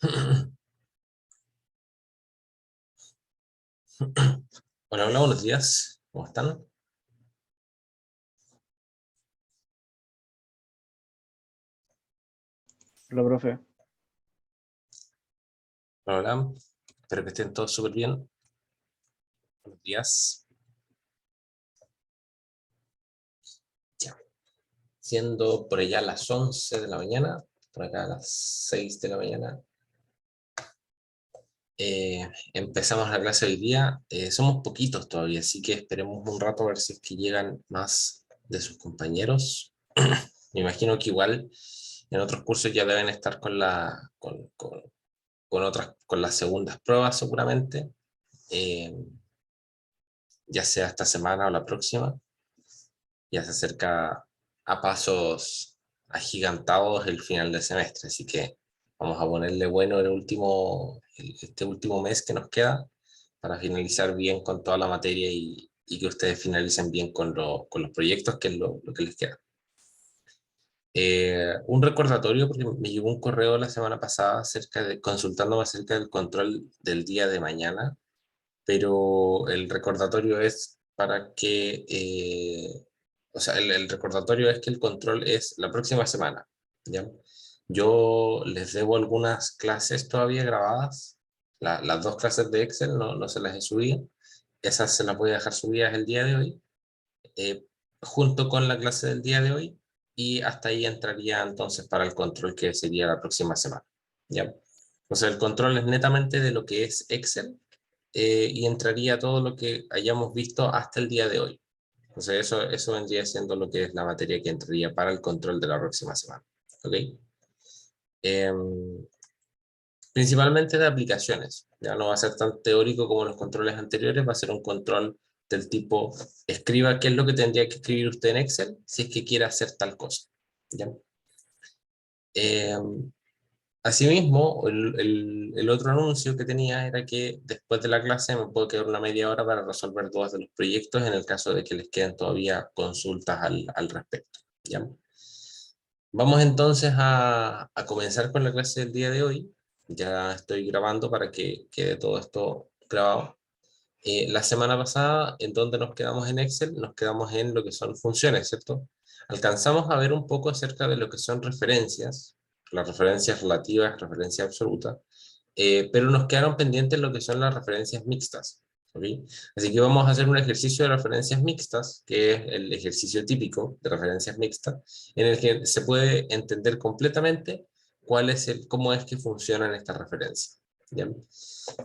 Hola, hola, buenos días. ¿Cómo están? Hola, profe. Hola, hola. Espero que estén todos súper bien. Buenos días. Ya. Siendo por allá las 11 de la mañana, por acá a las 6 de la mañana, empezamos la clase hoy día. Somos poquitos todavía, así que esperemos un rato a ver si es que llegan más de sus compañeros. Me imagino que igual en otros cursos ya deben estar con otras, con las segundas pruebas seguramente. Eh, ya sea esta semana o la próxima, ya se acerca a pasos agigantados el final del semestre, así que vamos a ponerle bueno este último mes que nos queda para finalizar bien con toda la materia y que ustedes finalicen bien con los proyectos, que es lo que les queda. Un recordatorio, porque me llegó un correo la semana pasada consultándome acerca del control del día de mañana, pero el recordatorio es para que, o sea, el recordatorio es que el control es la próxima semana, ¿ya? Yo les debo algunas clases todavía grabadas, las dos clases de Excel no se las he subido, esas se las voy a dejar subidas el día de hoy, eh, junto con la clase del día de hoy, y hasta ahí entraría entonces para el control que sería la próxima semana, ¿ya? O sea, el control es netamente de lo que es Excel, y entraría todo lo que hayamos visto hasta el día de hoy. O sea, eso vendría siendo lo que es la materia que entraría para el control de la próxima semana. ¿Ok? Em, Principalmente de aplicaciones. Ya no va a ser tan teórico como los controles anteriores, va a ser un control del tipo, escriba qué es lo que tendría que escribir usted en Excel si es que quiere hacer tal cosa. ¿Ya? Em, Asimismo, el otro anuncio que tenía era que después de la clase me puedo quedar una media hora para resolver dudas de los proyectos en el caso de que les queden todavía consultas al respecto. ¿Ya? Vamos entonces a comenzar con la clase del día de hoy. Ya estoy grabando para que quede todo esto grabado. La semana pasada, ¿en donde nos quedamos en Excel? Nos quedamos en lo que son funciones, ¿cierto? Alcanzamos a ver un poco acerca de lo que son referencias, las referencias relativas, referencias absolutas, pero nos quedaron pendientes lo que son las referencias mixtas, ¿ok? Así que vamos a hacer un ejercicio de referencias mixtas, que es el ejercicio típico de referencias mixtas, en el que se puede entender completamente cómo es que funcionan estas referencias, ¿ya?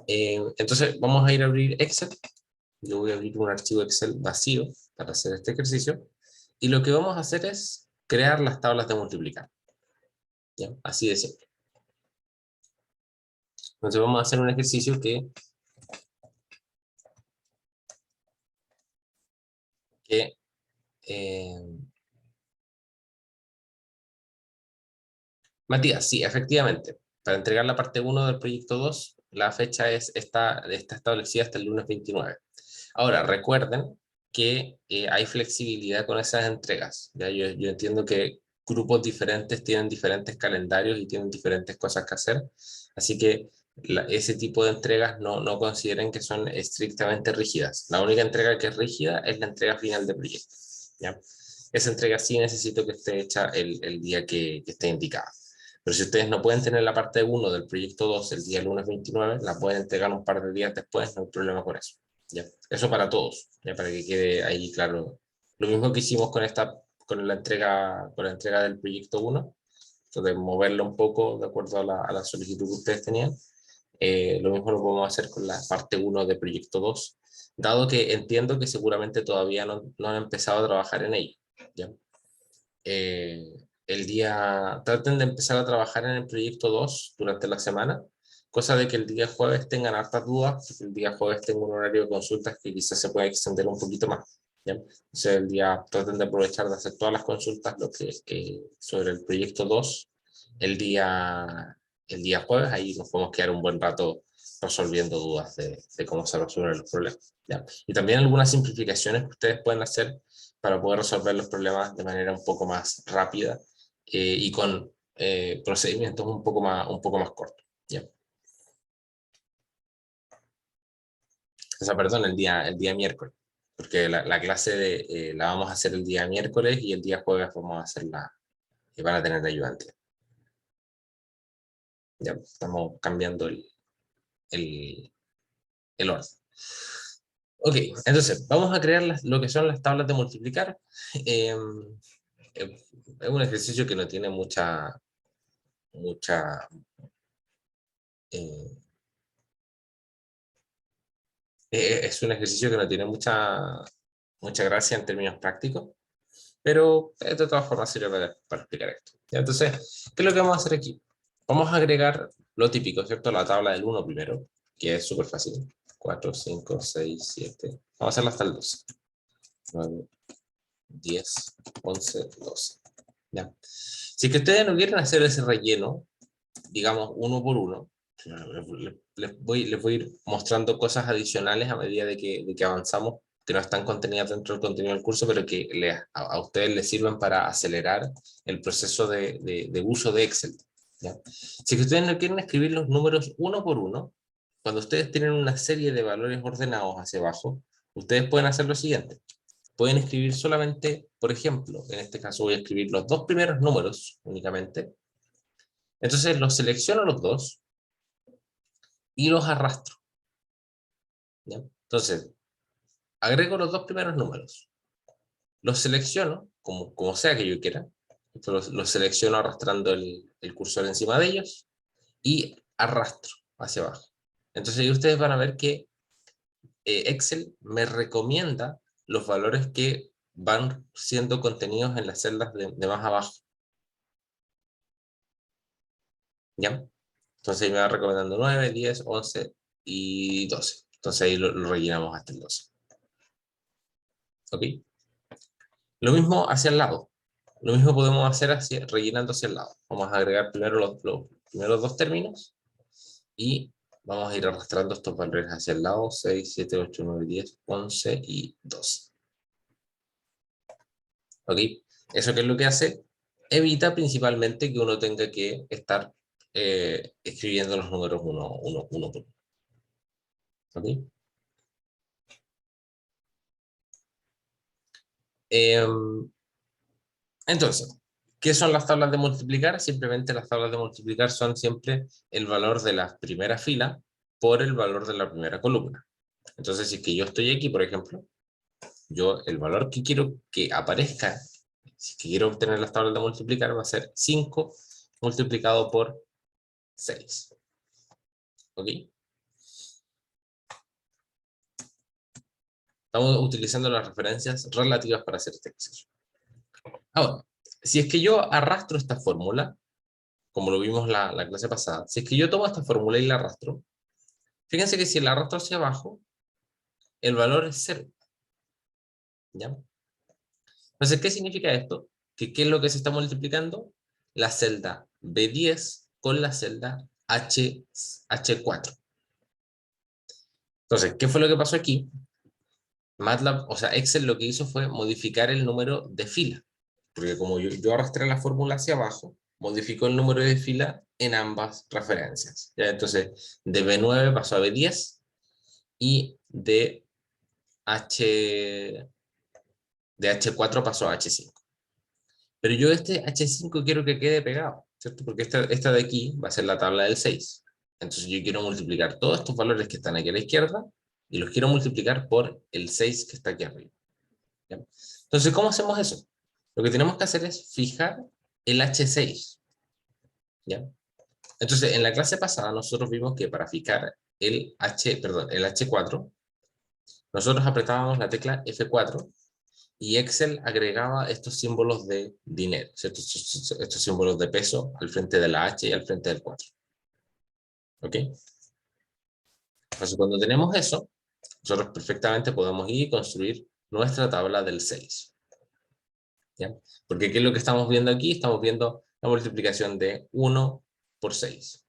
Entonces vamos a ir a abrir Excel. Yo voy a abrir un archivo Excel vacío para hacer este ejercicio. Y lo que vamos a hacer es crear las tablas de multiplicar, ¿ya? Así de simple. Entonces vamos a hacer un ejercicio que eh, Matías, sí, efectivamente. Para entregar la parte 1 del proyecto 2, la fecha está establecida hasta el lunes 29. Ahora, recuerden que hay flexibilidad con esas entregas. ¿Ya? Yo entiendo que grupos diferentes tienen diferentes calendarios y tienen diferentes cosas que hacer, así que ese tipo de entregas no consideren que son estrictamente rígidas. La única entrega que es rígida es la entrega final de proyecto. ¿Ya? Esa entrega sí necesito que esté hecha el día que esté indicada. Pero si ustedes no pueden tener la parte 1 del proyecto 2 el día lunes 29, la pueden entregar un par de días después, no hay problema con eso. ¿Ya? Eso para todos, ¿ya? Para que quede ahí claro. Lo mismo que hicimos con la entrega del proyecto 1, de moverlo un poco de acuerdo a la solicitud que ustedes tenían. Lo mismo lo podemos hacer con la parte 1 de proyecto 2, dado que entiendo que seguramente todavía no han empezado a trabajar en ello. ¿Ya? Traten de empezar a trabajar en el proyecto 2 durante la semana, cosa de que el día jueves tengan hartas dudas, porque el día jueves tengo un horario de consultas que quizás se pueda extender un poquito más, ¿ya? Entonces traten de aprovechar de hacer todas las consultas sobre el proyecto 2 el día, el día jueves, ahí nos podemos quedar un buen rato resolviendo dudas de cómo se resuelven los problemas, ¿ya? Y también algunas simplificaciones que ustedes pueden hacer para poder resolver los problemas de manera un poco más rápida, y con procedimientos un poco más cortos, ¿ya? O sea, perdón, el día miércoles. Porque la clase la vamos a hacer el día miércoles y el día jueves vamos a hacerla y van a tener ayudante. Ya estamos cambiando el, el orden. Ok, entonces vamos a crear lo que son las tablas de multiplicar. Eh, es un ejercicio que no tiene mucha, eh, es un ejercicio que no tiene mucha gracia en términos prácticos, pero de todas formas sirve para explicar esto. ¿Ya? Entonces, ¿qué es lo que vamos a hacer aquí? Vamos a agregar lo típico, ¿cierto? La tabla del 1 primero, que es súper fácil. 4, 5, 6, 7. Vamos a hacerla hasta el 12. 9, 10, 11, 12. ¿Ya? Si es que ustedes no quieren hacer ese relleno, digamos, uno por uno, les voy a ir mostrando cosas adicionales a medida de que avanzamos, que no están contenidas dentro del contenido del curso, pero que a ustedes les sirven para acelerar el proceso de uso de Excel. ¿Ya? Si que ustedes no quieren escribir los números uno por uno, cuando ustedes tienen una serie de valores ordenados hacia abajo, ustedes pueden hacer lo siguiente. Pueden escribir solamente, por ejemplo, en este caso voy a escribir los dos primeros números únicamente. Entonces los selecciono los dos y los arrastro. ¿Ya? Entonces, agrego los dos primeros números. Los selecciono, como sea que yo quiera. Los selecciono arrastrando el cursor encima de ellos y arrastro hacia abajo. Entonces ahí ustedes van a ver que Excel me recomienda los valores que van siendo contenidos en las celdas de más abajo. ¿Ya? Entonces ahí me va recomendando 9, 10, 11 y 12. Entonces ahí lo rellenamos hasta el 12. ¿Ok? Lo mismo hacia el lado. Lo mismo podemos hacer rellenando hacia el lado. Vamos a agregar primero los primeros dos términos y vamos a ir arrastrando estos valores hacia el lado. 6, 7, 8, 9, 10, 11 y 12. ¿Ok? ¿Eso qué es lo que hace? Evita principalmente que uno tenga que estar escribiendo los números uno por uno. ¿Ok? Entonces, ¿qué son las tablas de multiplicar? Simplemente las tablas de multiplicar son siempre el valor de la primera fila por el valor de la primera columna. Entonces, si es que yo estoy aquí, por ejemplo, el valor que quiero que aparezca, si es que quiero obtener las tablas de multiplicar, va a ser 5 multiplicado por 6. ¿Ok? Estamos utilizando las referencias relativas para hacer este ejercicio. Ahora, si es que yo arrastro esta fórmula, como lo vimos la clase pasada, si es que yo tomo esta fórmula y la arrastro, fíjense que si la arrastro hacia abajo, el valor es 0. ¿Ya? Entonces, ¿qué significa esto? ¿Qué es lo que se está multiplicando? La celda B10 con la celda H4. Entonces, ¿qué fue lo que pasó aquí? MATLAB, o sea, Excel lo que hizo fue modificar el número de fila. Porque como yo arrastré la fórmula hacia abajo, modificó el número de fila en ambas referencias. ¿Ya? Entonces, de B9 pasó a B10 y de H4 pasó a H5. Pero yo este H5 quiero que quede pegado, ¿cierto? Porque esta de aquí va a ser la tabla del 6. Entonces yo quiero multiplicar todos estos valores que están aquí a la izquierda y los quiero multiplicar por el 6 que está aquí arriba. ¿Ya? Entonces, ¿cómo hacemos eso? Lo que tenemos que hacer es fijar el H6. ¿Ya? Entonces, en la clase pasada nosotros vimos que para fijar el H4, nosotros apretábamos la tecla F4 y Excel agregaba estos símbolos de dinero, ¿cierto? Estos símbolos de peso al frente de la H y al frente del 4. ¿Ok? Entonces, cuando tenemos eso, nosotros perfectamente podemos ir y construir nuestra tabla del 6. ¿Ya? Porque ¿qué es lo que estamos viendo aquí? Estamos viendo la multiplicación de 1 por 6.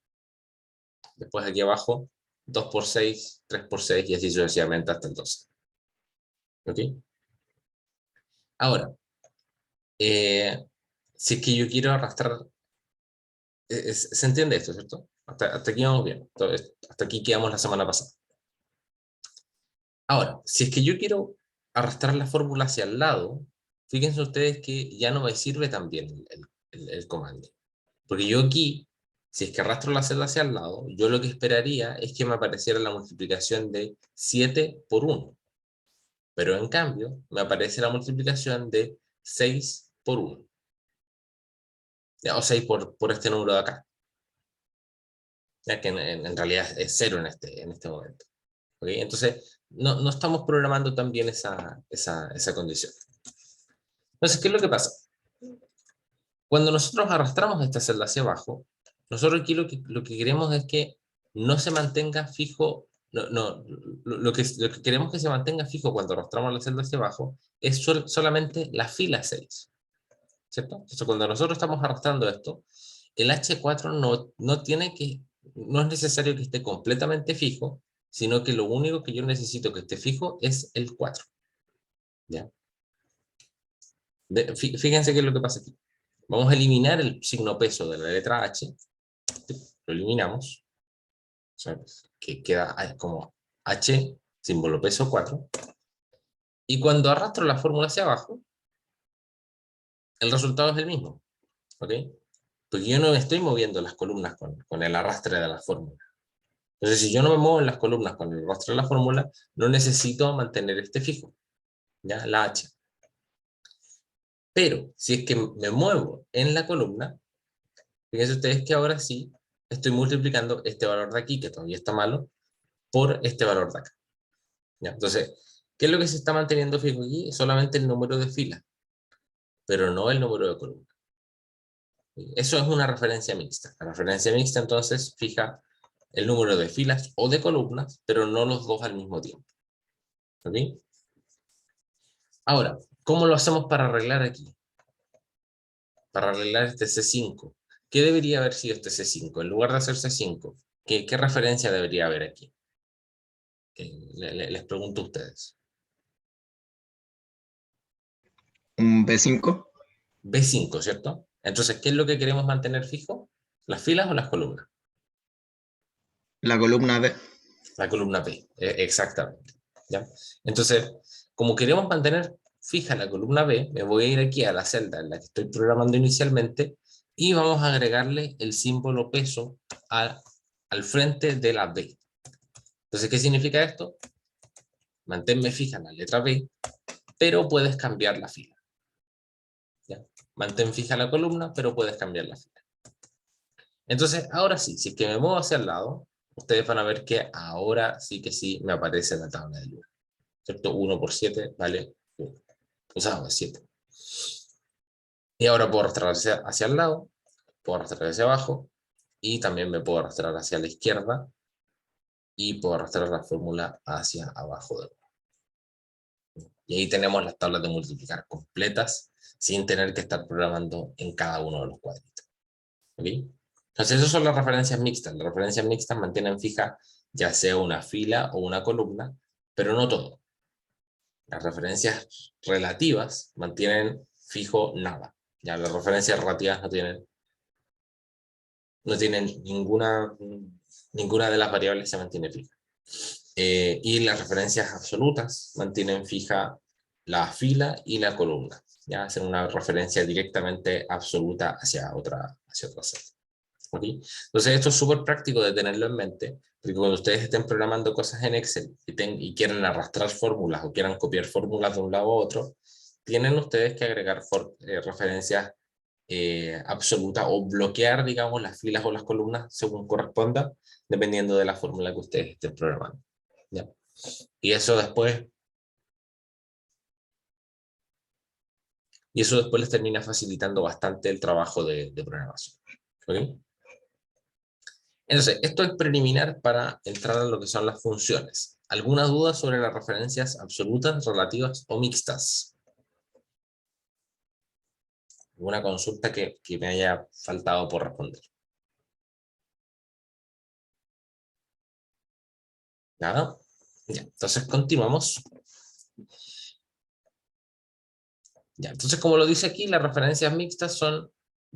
Después aquí abajo, 2 por 6, 3 por 6 y así sucesivamente hasta el 12. ¿Ok? Ahora, si es que yo quiero arrastrar, ¿se entiende esto, cierto? Hasta aquí vamos bien. Hasta aquí quedamos la semana pasada. Ahora, si es que yo quiero arrastrar la fórmula hacia el lado, fíjense ustedes que ya no me sirve tan bien el comando. Porque yo aquí, si es que arrastro la celda hacia el lado, yo lo que esperaría es que me apareciera la multiplicación de 7 por 1. Pero en cambio, me aparece la multiplicación de 6 por 1. O 6 por este número de acá. Ya que en realidad es 0 en este momento. ¿Okay? Entonces, no estamos programando tan bien esa condición. Entonces, ¿qué es lo que pasa? Cuando nosotros arrastramos esta celda hacia abajo, nosotros aquí lo que queremos es que no se mantenga fijo, lo que queremos que se mantenga fijo cuando arrastramos la celda hacia abajo es solamente la fila 6, ¿cierto? Entonces, cuando nosotros estamos arrastrando esto, el H4 no es necesario que esté completamente fijo, sino que lo único que yo necesito que esté fijo es el 4, ¿ya? Fíjense qué es lo que pasa aquí. Vamos a eliminar el signo peso de la letra H, lo eliminamos, ¿sabes? Que queda como H, símbolo peso 4, y cuando arrastro la fórmula hacia abajo, el resultado es el mismo, ¿ok? Porque yo no me estoy moviendo las columnas con el arrastre de la fórmula. Entonces, si yo no me muevo en las columnas con el arrastre de la fórmula, no necesito mantener este fijo, ¿ya? La H. Pero, si es que me muevo en la columna, fíjense ustedes que ahora sí estoy multiplicando este valor de aquí, que todavía está malo, por este valor de acá. ¿Ya? Entonces, ¿qué es lo que se está manteniendo fijo aquí? Solamente el número de filas, pero no el número de columnas. Eso es una referencia mixta. La referencia mixta entonces fija el número de filas o de columnas, pero no los dos al mismo tiempo. ¿Ok? Ahora, ¿cómo lo hacemos para arreglar aquí? Para arreglar este C5. ¿Qué debería haber sido este C5? En lugar de hacer C5, ¿qué referencia debería haber aquí? Les pregunto a ustedes. Un B5. B5, ¿cierto? Entonces, ¿qué es lo que queremos mantener fijo? ¿Las filas o las columnas? La columna B. La columna P, exactamente. ¿Ya? Entonces, como queremos mantener fija la columna B, me voy a ir aquí a la celda en la que estoy programando inicialmente y vamos a agregarle el símbolo peso al frente de la B. Entonces, ¿qué significa esto? Manténme fija la letra B, pero puedes cambiar la fila. ¿Ya? Mantén fija la columna, pero puedes cambiar la fila. Entonces, ahora sí, si es que me muevo hacia el lado, ustedes van a ver que ahora sí que sí me aparece en la tabla de Luna. ¿Cierto? 1 por 7 vale 1. O sea, 7. Y ahora puedo arrastrar hacia el lado, puedo arrastrar hacia abajo, y también me puedo arrastrar hacia la izquierda, y puedo arrastrar la fórmula hacia abajo de nuevo. Y ahí tenemos las tablas de multiplicar completas, sin tener que estar programando en cada uno de los cuadritos. ¿Ok? Entonces, esas son las referencias mixtas. Las referencias mixtas mantienen fija ya sea una fila o una columna, pero no todo. Las referencias relativas mantienen fijo nada. Ya las referencias relativas no tienen ninguna de las variables se mantiene fija. Y las referencias absolutas mantienen fija la fila y la columna. Ya hacen una referencia directamente absoluta hacia otra celda. ¿Okay? Entonces esto es súper práctico de tenerlo en mente, porque cuando ustedes estén programando cosas en Excel y quieran arrastrar fórmulas o quieran copiar fórmulas de un lado a otro, tienen ustedes que agregar referencias absolutas o bloquear, digamos, las filas o las columnas según corresponda, dependiendo de la fórmula que ustedes estén programando. ¿Ya? Y eso después les termina facilitando bastante el trabajo de programación. ¿Okay? Entonces, esto es preliminar para entrar a lo que son las funciones. ¿Alguna duda sobre las referencias absolutas, relativas o mixtas? ¿Alguna consulta que me haya faltado por responder? ¿Nada? Ya, entonces continuamos. Ya, entonces, como lo dice aquí, las referencias mixtas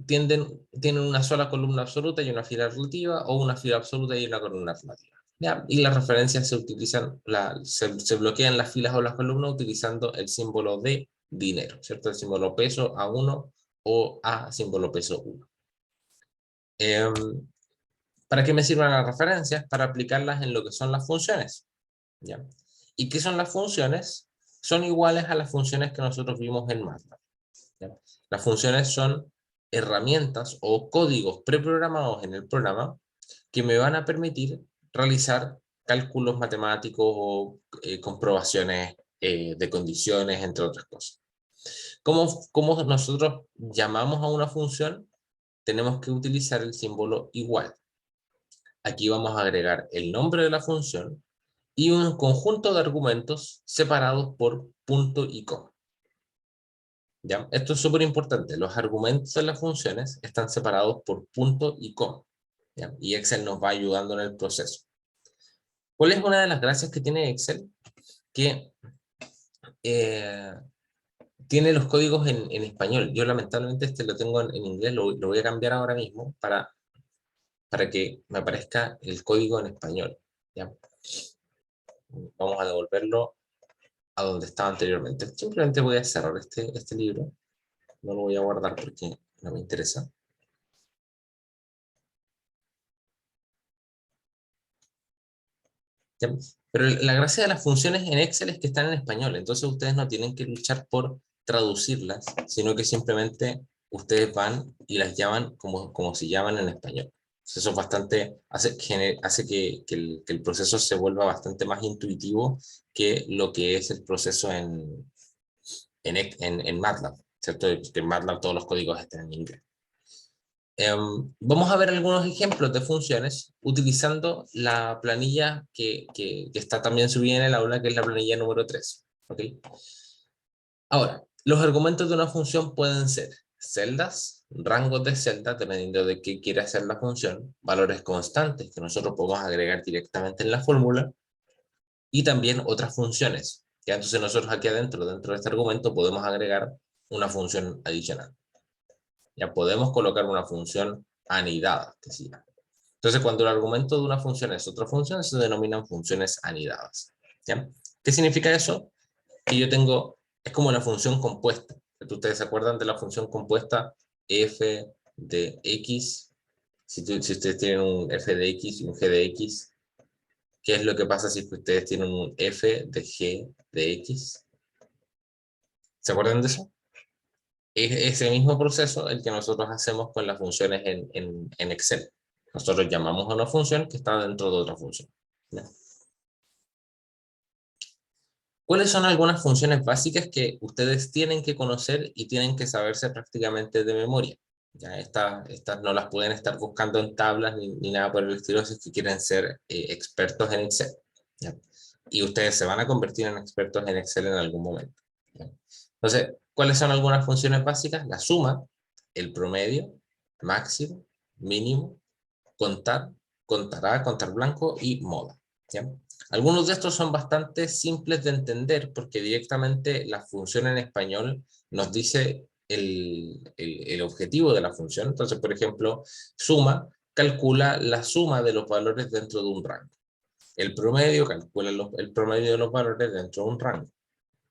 tienen una sola columna absoluta y una fila relativa, o una fila absoluta y una columna relativa. ¿ya? Y las referencias se utilizan, se bloquean las filas o las columnas utilizando el símbolo de dinero, ¿cierto? El símbolo peso A1 o A símbolo peso 1. ¿Para qué me sirven las referencias? Para aplicarlas en lo que son las funciones, ¿ya? ¿Y qué son las funciones? Son iguales a las funciones que nosotros vimos en MATLAB, ¿ya? Las funciones son herramientas o códigos preprogramados en el programa que me van a permitir realizar cálculos matemáticos o comprobaciones de condiciones, entre otras cosas. ¿Cómo nosotros llamamos a una función? Tenemos que utilizar el símbolo igual. Aquí vamos a agregar el nombre de la función y un conjunto de argumentos separados por punto y coma. ¿Ya? Esto es súper importante. Los argumentos de las funciones están separados por punto y coma, ¿ya? Y Excel nos va ayudando en el proceso. ¿Cuál es una de las gracias que tiene Excel? Que tiene los códigos en español. Yo lamentablemente este lo tengo en inglés, lo voy a cambiar ahora mismo para que me aparezca el código en español, ¿ya? Vamos a devolverlo a donde estaba anteriormente. Simplemente voy a cerrar este libro. No lo voy a guardar porque no me interesa. ¿Ya? Pero la gracia de las funciones en Excel es que están en español, entonces ustedes no tienen que luchar por traducirlas, sino que simplemente ustedes van y las llaman como se llaman en español. Eso es bastante, hace que el proceso se vuelva bastante más intuitivo que lo que es el proceso en MATLAB, ¿cierto? Que en MATLAB todos los códigos están en inglés. Vamos a ver algunos ejemplos de funciones utilizando la planilla que está también subida en el aula, que es la planilla número 3. ¿Okay? Ahora, los argumentos de una función pueden ser celdas, rangos de celdas, dependiendo de qué quiere hacer la función, valores constantes que nosotros podemos agregar directamente en la fórmula, y también otras funciones. ¿Ya? Entonces nosotros aquí adentro, dentro de este argumento, podemos agregar una función adicional. Ya podemos colocar una función anidada, que se llama. Entonces, cuando el argumento de una función es otra función, se denominan funciones anidadas. ¿Ya? ¿Qué significa eso? Que yo tengo, es como una función compuesta. ¿Ustedes se acuerdan de la función compuesta f de x? Si ustedes tienen un f de x y un g de x, ¿qué es lo que pasa si ustedes tienen un f de g de x? ¿Se acuerdan de eso? Es ese mismo proceso el que nosotros hacemos con las funciones en Excel. Nosotros llamamos a una función que está dentro de otra función, ¿ya? ¿Cuáles son algunas funciones básicas que ustedes tienen que conocer y tienen que saberse prácticamente de memoria? Ya estas no las pueden estar buscando en tablas ni nada por el estilo si es que quieren ser expertos en Excel, ¿ya? Y ustedes se van a convertir en expertos en Excel en algún momento, ¿ya? Entonces, ¿cuáles son algunas funciones básicas? La suma, el promedio, máximo, mínimo, contar, contará, contar blanco y moda, ¿ya? Algunos de estos son bastante simples de entender porque directamente la función en español nos dice el objetivo de la función. Entonces, por ejemplo, suma calcula la suma de los valores dentro de un rango. El promedio calcula el promedio de los valores dentro de un rango.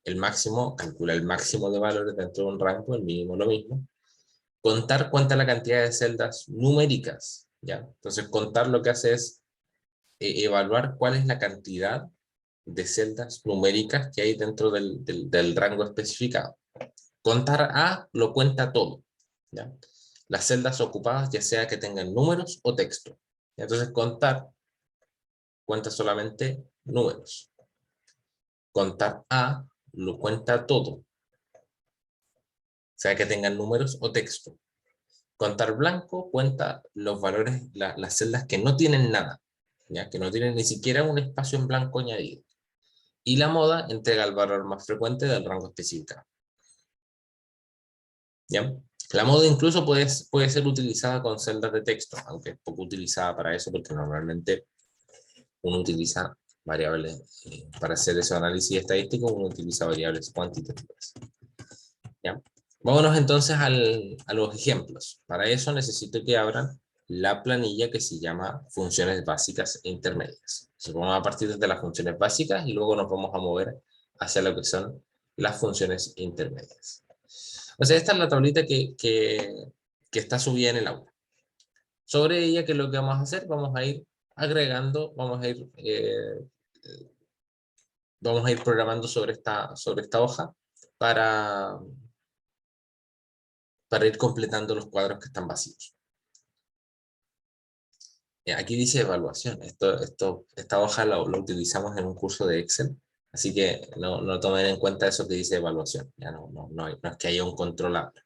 El máximo calcula el máximo de valores dentro de un rango, el mínimo lo mismo. Contar cuenta la cantidad de celdas numéricas, ¿ya? Entonces, contar lo que hace es evaluar cuál es la cantidad de celdas numéricas que hay dentro del rango especificado. Contar A lo cuenta todo, ¿ya? Las celdas ocupadas, ya sea que tengan números o texto. Entonces, contar cuenta solamente números. Contar A lo cuenta todo, sea que tengan números o texto. Contar blanco cuenta los valores, las celdas que no tienen nada, ¿ya? Que no tienen ni siquiera un espacio en blanco añadido. Y la moda entrega el valor más frecuente del rango específico, ¿ya? La moda incluso puede ser utilizada con celdas de texto, aunque es poco utilizada para eso porque normalmente uno utiliza variables, para hacer ese análisis estadístico uno utiliza variables cuantitativas, ¿ya? Vámonos entonces a los ejemplos. Para eso necesito que abran la planilla que se llama funciones básicas e intermedias. Entonces vamos a partir desde las funciones básicas y luego nos vamos a mover hacia lo que son las funciones intermedias. O sea, esta es la tablita que está subida en el aula. Sobre ella, ¿qué es lo que vamos a hacer? Vamos a ir agregando, vamos a ir programando sobre esta hoja para ir completando los cuadros que están vacíos. Aquí dice evaluación. Esta hoja la utilizamos en un curso de Excel, así que no tomen en cuenta eso que dice evaluación. Ya no es que haya un controlable.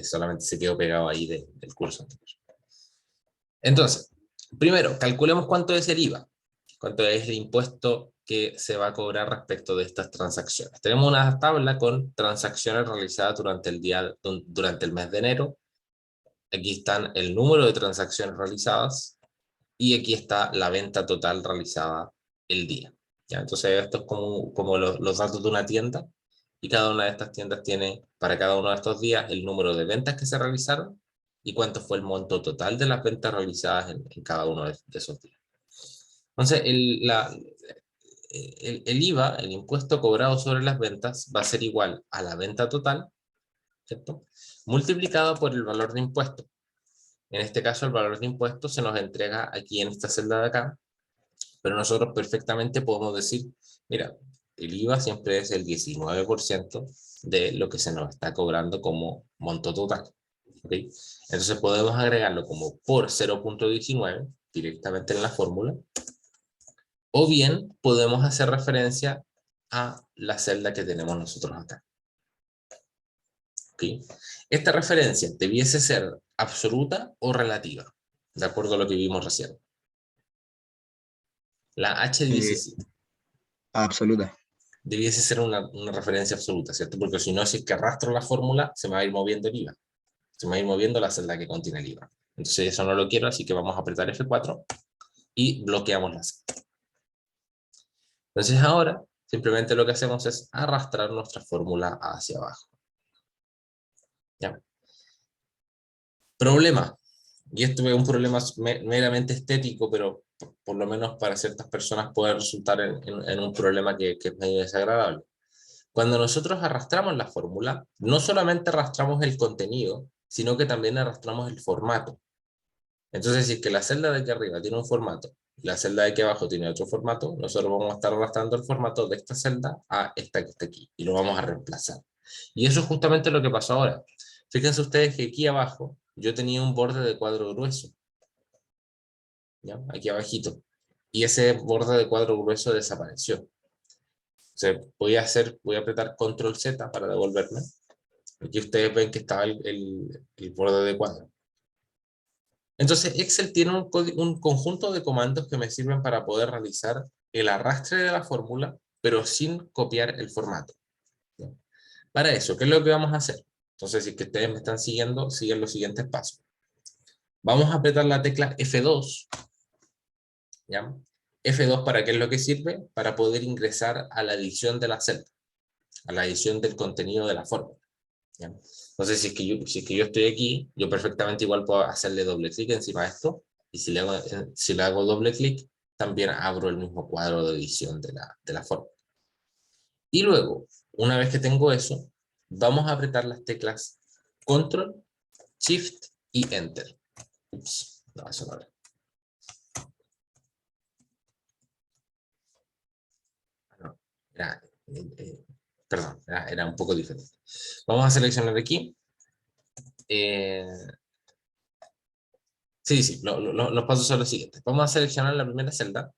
Solamente se quedó pegado ahí del curso anterior. Entonces, primero, calculemos cuánto es el IVA, cuánto es el impuesto que se va a cobrar respecto de estas transacciones. Tenemos una tabla con transacciones realizadas durante el mes de enero. Aquí están el número de transacciones realizadas y aquí está la venta total realizada el día. ¿Ya? Entonces esto es como los datos de una tienda y cada una de estas tiendas tiene para cada uno de estos días el número de ventas que se realizaron y cuánto fue el monto total de las ventas realizadas en cada uno de esos días. Entonces el IVA, el impuesto cobrado sobre las ventas, va a ser igual a la venta total, ¿cierto? Multiplicado por el valor de impuesto. En este caso, el valor de impuesto se nos entrega aquí en esta celda de acá, pero nosotros perfectamente podemos decir, mira, el IVA siempre es el 19% de lo que se nos está cobrando como monto total. ¿Okay? Entonces podemos agregarlo como por 0.19 directamente en la fórmula, o bien podemos hacer referencia a la celda que tenemos nosotros acá. ¿Okay? Esta referencia debiese ser absoluta o relativa, de acuerdo a lo que vimos recién. La H17 Absoluta. debiese ser una referencia absoluta, ¿cierto? Porque si no, si es que arrastro la fórmula, se me va a ir moviendo el IVA. Se me va a ir moviendo la celda que contiene el IVA. Entonces eso no lo quiero, así que vamos a apretar F4 y bloqueamos la celda. Entonces ahora, simplemente lo que hacemos es arrastrar nuestra fórmula hacia abajo. ¿Ya? Problema. Y esto es un problema meramente estético, pero por lo menos para ciertas personas puede resultar en un problema que es medio desagradable. Cuando nosotros arrastramos la fórmula, no solamente arrastramos el contenido, sino que también arrastramos el formato. Entonces, si es que la celda de aquí arriba tiene un formato y la celda de aquí abajo tiene otro formato, nosotros vamos a estar arrastrando el formato de esta celda a esta que está aquí y lo vamos a reemplazar. Y eso es justamente lo que pasó ahora. Fíjense ustedes que aquí abajo yo tenía un borde de cuadro grueso, ¿ya? Aquí abajito. Y ese borde de cuadro grueso desapareció. O sea, voy a apretar Control Z para devolverme. Aquí ustedes ven que estaba el borde de cuadro. Entonces Excel tiene un conjunto de comandos que me sirven para poder realizar el arrastre de la fórmula, pero sin copiar el formato. ¿Ya? Para eso, ¿qué es lo que vamos a hacer? Entonces, si es que ustedes me están siguiendo, siguen los siguientes pasos. Vamos a apretar la tecla F2. ¿Ya? F2, ¿para qué es lo que sirve? Para poder ingresar a la edición de la celda, a la edición del contenido de la fórmula. ¿Ya? Entonces, si es que yo estoy aquí, yo perfectamente igual puedo hacerle doble clic encima de esto, y si le hago doble clic, también abro el mismo cuadro de edición de la fórmula. Y luego, una vez que tengo eso, vamos a apretar las teclas Control, Shift y Enter. Ups, no, eso no era. No, perdón, era un poco diferente. Vamos a seleccionar aquí. Sí, los pasos son los siguientes. Vamos a seleccionar la primera celda.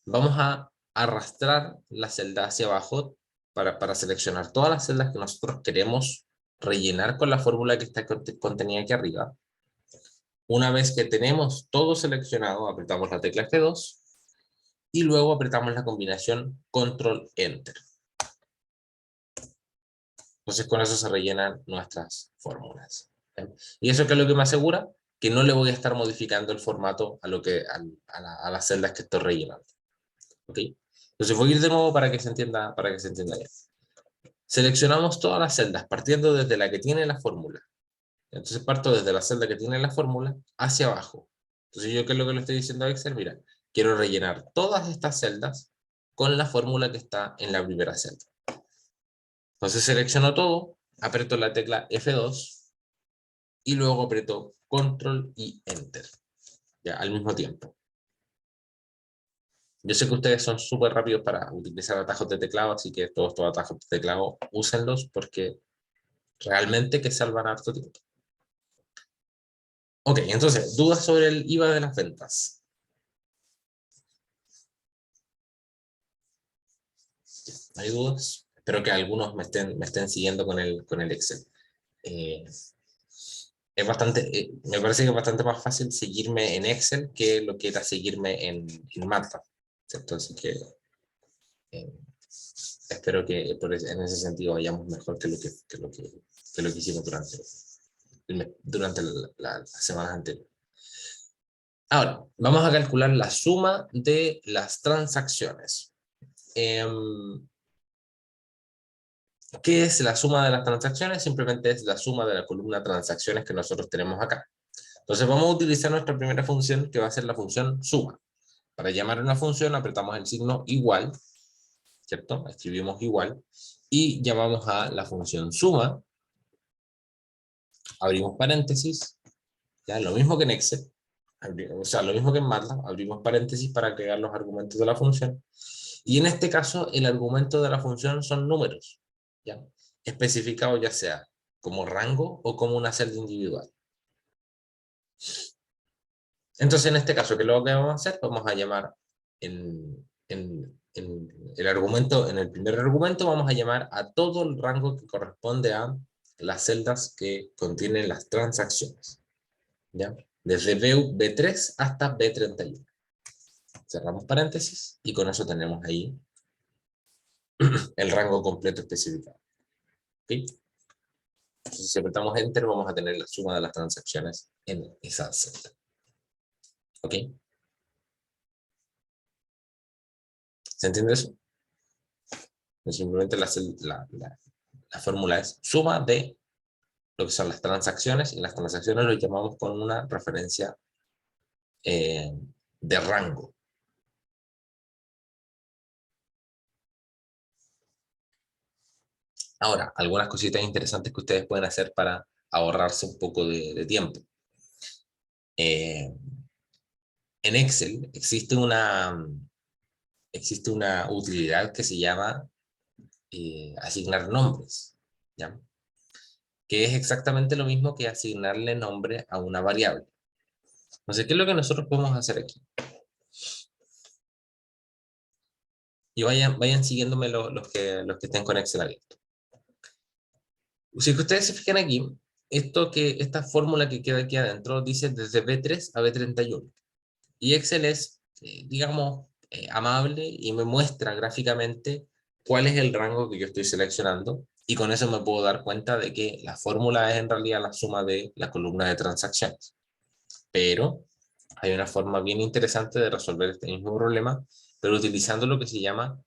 Vamos a arrastrar la celda hacia abajo para seleccionar todas las celdas que nosotros queremos rellenar con la fórmula que está contenida aquí arriba. Una vez que tenemos todo seleccionado, apretamos la tecla F2 y luego apretamos la combinación Control Enter. Entonces con eso se rellenan nuestras fórmulas. ¿Sí? ¿Y eso qué es lo que me asegura? Que no le voy a estar modificando el formato a las celdas que estoy rellenando. ¿Ok? Entonces voy a ir de nuevo para que se entienda bien. Seleccionamos todas las celdas partiendo desde la que tiene la fórmula. Entonces parto desde la celda que tiene la fórmula hacia abajo. Entonces yo, ¿qué es lo que le estoy diciendo a Excel? Mira, quiero rellenar todas estas celdas con la fórmula que está en la primera celda. Entonces selecciono todo, aprieto la tecla F2 y luego aprieto Control y Enter, ya al mismo tiempo. Yo sé que ustedes son súper rápidos para utilizar atajos de teclado, así que todos estos atajos de teclado, úsenlos porque realmente que salvan harto tiempo. Ok, entonces, dudas sobre el IVA de las ventas. ¿Hay dudas? Espero que algunos me estén siguiendo con el Excel. Es bastante, me parece que es bastante más fácil seguirme en Excel que lo que era seguirme en MATLAB, ¿cierto? Así que eh, espero que en ese sentido vayamos mejor que lo que hicimos durante las semanas anteriores. Ahora, vamos a calcular la suma de las transacciones. ¿Qué es la suma de las transacciones? Simplemente es la suma de la columna transacciones que nosotros tenemos acá. Entonces vamos a utilizar nuestra primera función, que va a ser la función suma. Para llamar a una función apretamos el signo igual, ¿cierto? Escribimos igual y llamamos a la función suma, abrimos paréntesis, ya lo mismo que en Excel, o sea, lo mismo que en MATLAB, abrimos paréntesis para agregar los argumentos de la función. Y en este caso, el argumento de la función son números, ¿ya? Especificados ya sea como rango o como una celda individual. Entonces, en este caso, ¿qué es lo que vamos a hacer? Vamos a llamar en el argumento, en el primer argumento, vamos a llamar a todo el rango que corresponde a las celdas que contienen las transacciones, ¿ya? Desde B3 hasta B31. Cerramos paréntesis y con eso tenemos ahí el rango completo especificado. ¿Okay? Entonces, si apretamos Enter, vamos a tener la suma de las transacciones en esa celda. ¿Ok? ¿Se entiende eso? Simplemente la fórmula es suma de lo que son las transacciones, y las transacciones lo llamamos con una referencia de rango. Ahora, algunas cositas interesantes que ustedes pueden hacer para ahorrarse un poco de tiempo. En Excel existe una utilidad que se llama asignar nombres, ¿ya? Que es exactamente lo mismo que asignarle nombre a una variable. Entonces, ¿qué es lo que nosotros podemos hacer aquí? Y vayan siguiéndome los que estén con Excel abierto. Si ustedes se fijan aquí, esta fórmula que queda aquí adentro dice desde B3 a B31. Y Excel es, digamos, amable y me muestra gráficamente cuál es el rango que yo estoy seleccionando. Y con eso me puedo dar cuenta de que la fórmula es en realidad la suma de la columna de transacciones. Pero hay una forma bien interesante de resolver este mismo problema, pero utilizando lo que se llama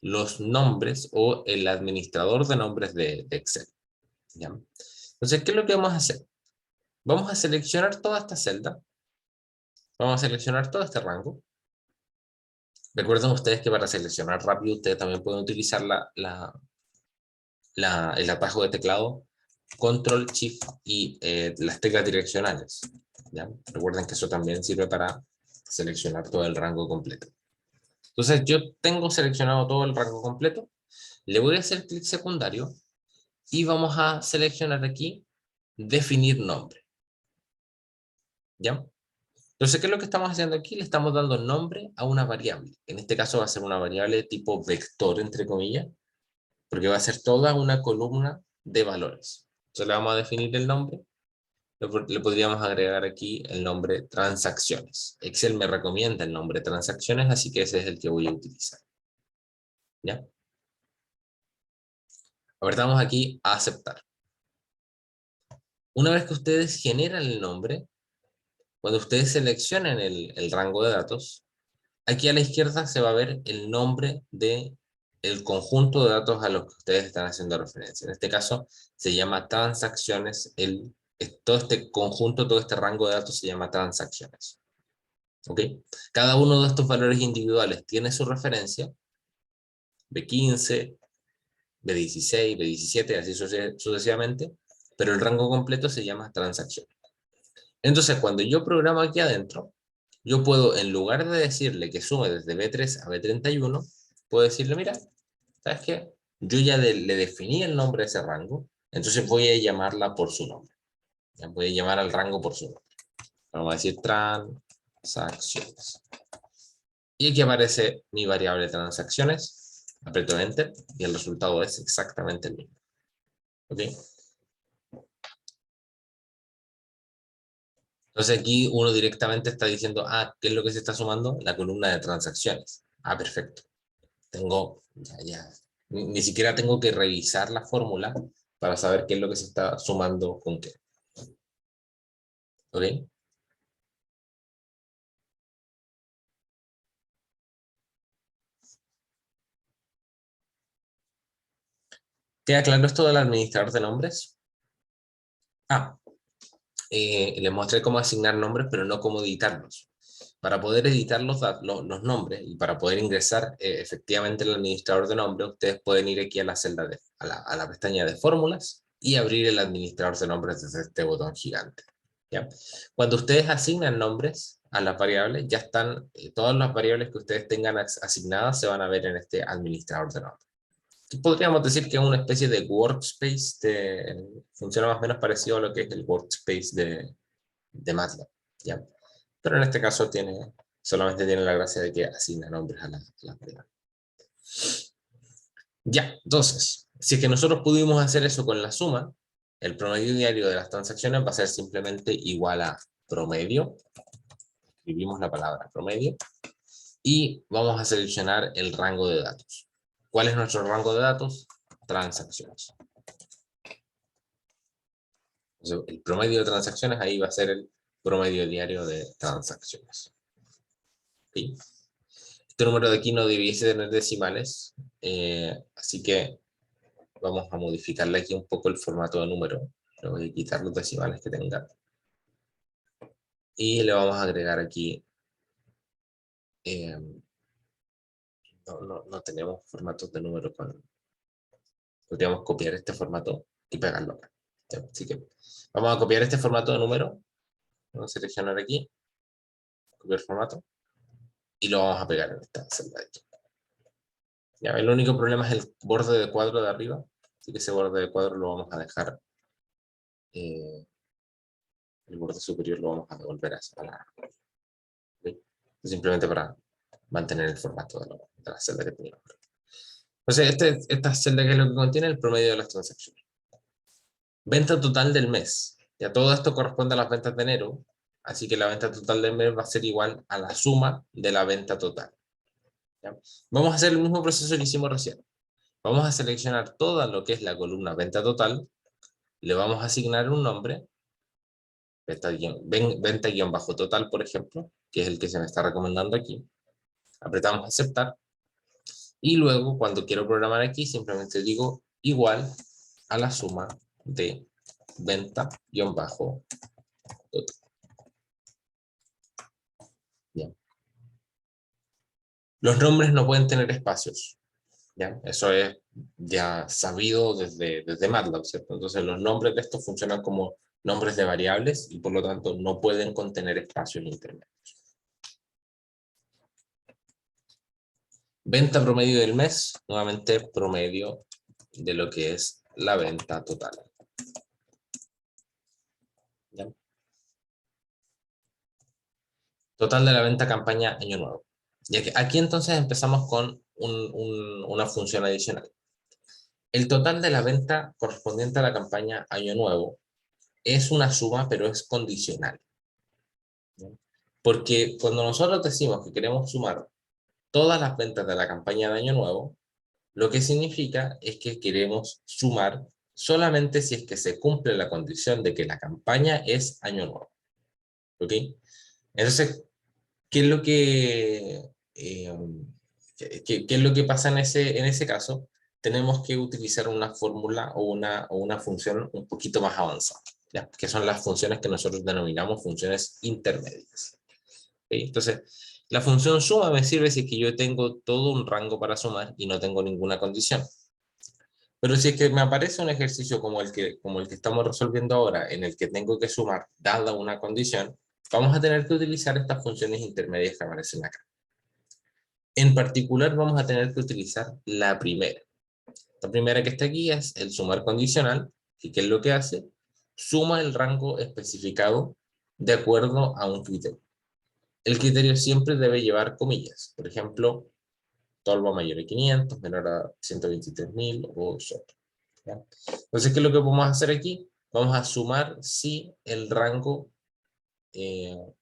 los nombres o el administrador de nombres de Excel, ¿ya? Entonces, ¿qué es lo que vamos a hacer? Vamos a seleccionar toda esta celda, vamos a seleccionar todo este rango. Recuerden ustedes que para seleccionar rápido, ustedes también pueden utilizar el atajo de teclado Control, Shift y las teclas direccionales, ¿ya? Recuerden que eso también sirve para seleccionar todo el rango completo. Entonces yo tengo seleccionado todo el rango completo, le voy a hacer clic secundario y vamos a seleccionar aquí definir nombre, ¿ya? Entonces, ¿qué es lo que estamos haciendo aquí? Le estamos dando nombre a una variable. En este caso va a ser una variable tipo vector, entre comillas, porque va a ser toda una columna de valores. Entonces le vamos a definir el nombre. Le podríamos agregar aquí el nombre transacciones. Excel me recomienda el nombre transacciones, así que ese es el que voy a utilizar. ¿Ya? Ahora damos aquí a aceptar. Una vez que ustedes generan el nombre, cuando ustedes seleccionen el rango de datos, aquí a la izquierda se va a ver el nombre de el conjunto de datos a los que ustedes están haciendo referencia. En este caso se llama transacciones todo este conjunto, todo este rango de datos se llama transacciones. ¿Ok? Cada uno de estos valores individuales tiene su referencia, B15, B16, B17, así sucesivamente, pero el rango completo se llama transacción. Entonces, cuando yo programo aquí adentro, yo puedo, en lugar de decirle que sume desde B3 a B31, puedo decirle, mira, ¿sabes qué? Yo ya le definí el nombre de ese rango, entonces voy a llamarla por su nombre. Ya voy a llamar al rango por su nombre. Vamos a decir transacciones. Y aquí aparece mi variable transacciones. Aprieto Enter y el resultado es exactamente el mismo. ¿Ok? Entonces aquí uno directamente está diciendo, ¿qué es lo que se está sumando? La columna de transacciones. Perfecto. Tengo, ya. Ni siquiera tengo que revisar la fórmula para saber qué es lo que se está sumando con qué. ¿Ok? ¿Queda claro esto del administrador de nombres? Les mostré cómo asignar nombres, pero no cómo editarlos. Para poder editar los nombres y para poder ingresar efectivamente el administrador de nombres, ustedes pueden ir aquí a la celda a la pestaña de fórmulas y abrir el administrador de nombres desde este botón gigante. ¿Ya? Cuando ustedes asignan nombres a las variables, ya están, todas las variables que ustedes tengan asignadas se van a ver en este administrador de nombres. Podríamos decir que es una especie de workspace, funciona más o menos parecido a lo que es el workspace de MATLAB, ¿ya? Pero en este caso solamente tiene la gracia de que asigna nombres a las variables. Ya, entonces, si es que nosotros pudimos hacer eso con la suma, el promedio diario de las transacciones va a ser simplemente igual a promedio, escribimos la palabra promedio, y vamos a seleccionar el rango de datos. ¿Cuál es nuestro rango de datos? Transacciones. Entonces, el promedio de transacciones ahí va a ser el promedio diario de transacciones. ¿Sí? Este número de aquí no debiese tener decimales, así que vamos a modificarle aquí un poco el formato de número. Le voy a quitar los decimales que tenga. Y le vamos a agregar aquí, eh, no tenemos formatos de número podríamos copiar este formato y pegarlo acá. Así que vamos a copiar este formato de número, vamos a seleccionar aquí, copiar formato, y lo vamos a pegar en esta celda de aquí. Ya, el único problema es el borde de cuadro de arriba, así que ese borde de cuadro lo vamos a dejar, el borde superior lo vamos a devolver a la, ¿sí? Simplemente para mantener el formato de la celda que teníamos. Entonces, esta celda que es lo que contiene el promedio de las transacciones. Venta total del mes. Ya todo esto corresponde a las ventas de enero, así que la venta total del mes va a ser igual a la suma de la venta total. ¿Ya? Vamos a hacer el mismo proceso que hicimos recién. Vamos a seleccionar toda lo que es la columna venta total, le vamos a asignar un nombre, venta-total, por ejemplo, que es el que se me está recomendando aquí. Apretamos aceptar. Y luego, cuando quiero programar aquí, simplemente digo igual a la suma de venta-total. Bien. Los nombres no pueden tener espacios. ¿Ya? Eso es ya sabido desde MATLAB, ¿cierto? Entonces los nombres de estos funcionan como nombres de variables y por lo tanto no pueden contener espacios intermedios. Venta promedio del mes, nuevamente promedio de lo que es la venta total. ¿Ya? Total de la venta campaña año nuevo. Y aquí entonces empezamos con una función adicional. El total de la venta correspondiente a la campaña año nuevo es una suma, pero es condicional. ¿Ya? Porque cuando nosotros decimos que queremos sumar todas las ventas de la campaña de año nuevo, lo que significa es que queremos sumar solamente si es que se cumple la condición de que la campaña es año nuevo. ¿Ok? Entonces, ¿qué es lo que, qué es lo que pasa en ese caso? tenemos que utilizar una fórmula o una función un poquito más avanzada, ¿ya? Que son las funciones que nosotros denominamos funciones intermedias. ¿Okay? Entonces, la función suma me sirve si es que yo tengo todo un rango para sumar y no tengo ninguna condición. Pero si es que me aparece un ejercicio como el que estamos resolviendo ahora, en el que tengo que sumar dada una condición, vamos a tener que utilizar estas funciones intermedias que aparecen acá. En particular, vamos a tener que utilizar la primera. La primera que está aquí es el sumar condicional, y ¿qué es lo que hace? Suma el rango especificado de acuerdo a un criterio. El criterio siempre debe llevar comillas. Por ejemplo, tolva mayor a 500, menor a 123.000 o solo. ¿Ya? Entonces, ¿qué es lo que vamos a hacer aquí? Vamos a sumar si el rango, el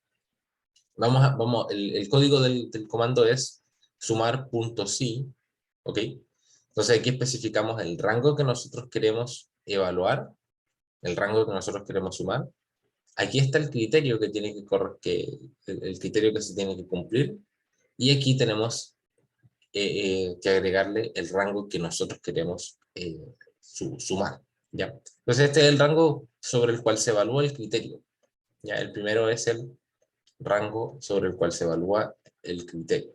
código del comando es sumar.si, ¿ok? Entonces aquí especificamos el rango que nosotros queremos evaluar, el rango que nosotros queremos sumar. Aquí está el criterio que tiene el criterio que se tiene que cumplir, y aquí tenemos que agregarle el rango que nosotros queremos sumar, ¿ya? Entonces este es el rango sobre el cual se evalúa el criterio, ¿ya? El primero es el rango sobre el cual se evalúa el criterio.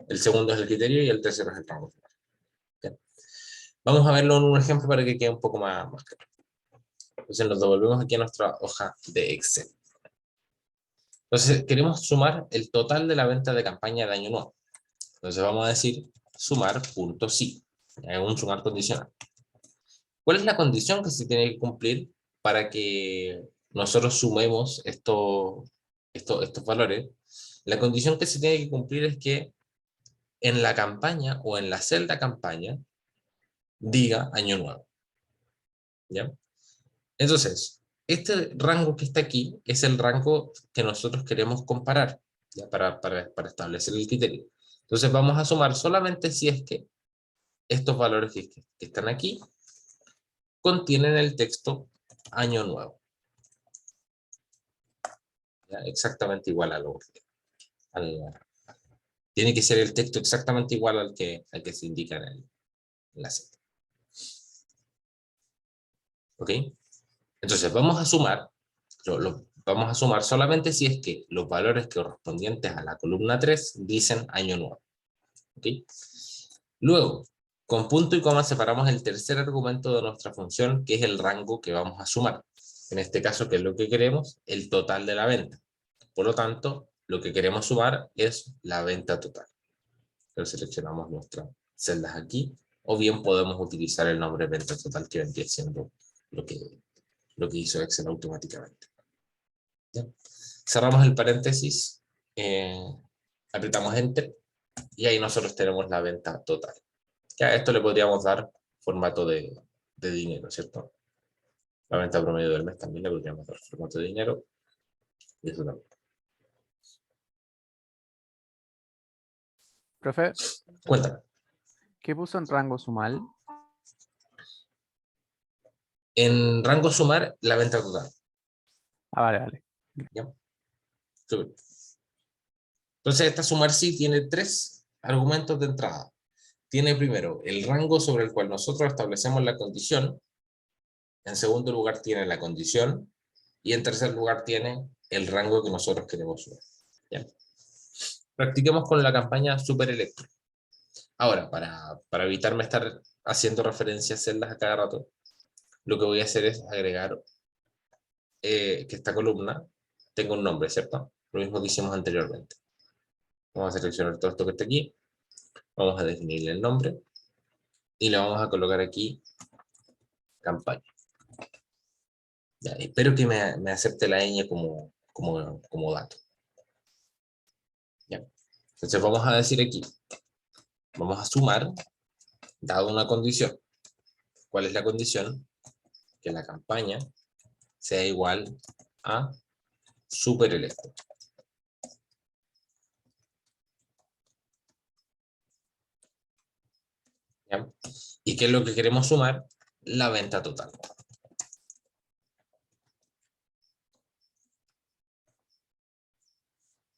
El segundo es el criterio y el tercero es el rango. ¿Ya? Vamos a verlo en un ejemplo para que quede un poco más claro. Entonces nos devolvemos aquí a nuestra hoja de Excel. Entonces queremos sumar el total de la venta de campaña de año nuevo. Entonces vamos a decir sumar.si, es un sumar condicional. ¿Cuál es la condición que se tiene que cumplir para que nosotros sumemos estos valores? La condición que se tiene que cumplir es que en la campaña o en la celda campaña diga año nuevo, ¿ya? Entonces, este rango que está aquí es el rango que nosotros queremos comparar, ¿ya? Para establecer el criterio. Entonces vamos a sumar solamente si es que estos valores que están aquí contienen el texto año nuevo, ¿ya? Exactamente igual tiene que ser el texto exactamente igual al que se indica en la celda. ¿Ok? Entonces vamos a sumar, vamos a sumar solamente si es que los valores correspondientes a la columna 3 dicen año nuevo. ¿Ok? Luego, con punto y coma separamos el tercer argumento de nuestra función, que es el rango que vamos a sumar. En este caso, ¿qué es lo que queremos? El total de la venta. Por lo tanto, lo que queremos sumar es la venta total. Entonces seleccionamos nuestras celdas aquí, o bien podemos utilizar el nombre venta total, que vendría siendo lo que hizo Excel automáticamente. ¿Ya? Cerramos el paréntesis, apretamos Enter, y ahí nosotros tenemos la venta total. Que a esto le podríamos dar formato de dinero, ¿cierto? La venta promedio del mes también le podríamos dar formato de dinero, y eso también. Profe, Cuéntame. ¿qué puso en rango sumal? En rango sumar, la venta total. Ah, vale, vale. ¿Ya? Súper. Entonces, esta sumar sí tiene 3 argumentos de entrada. Tiene primero el rango sobre el cual nosotros establecemos la condición. En segundo lugar tiene la condición. Y en tercer lugar tiene el rango que nosotros queremos sumar. ¿Ya? Practiquemos con la campaña Super Electro. Ahora, para evitarme estar haciendo referencias a celdas a cada rato, lo que voy a hacer es agregar que esta columna tenga un nombre, ¿cierto? Lo mismo que hicimos anteriormente. Vamos a seleccionar todo esto que está aquí. Vamos a definirle el nombre. Y le vamos a colocar aquí campaña. Ya, espero que me acepte la ñ como dato. Ya. Entonces vamos a decir aquí, vamos a sumar, dado una condición. ¿Cuál es la condición? Que la campaña sea igual a Super Electro. ¿Ya? ¿Y qué es lo que queremos sumar? La venta total.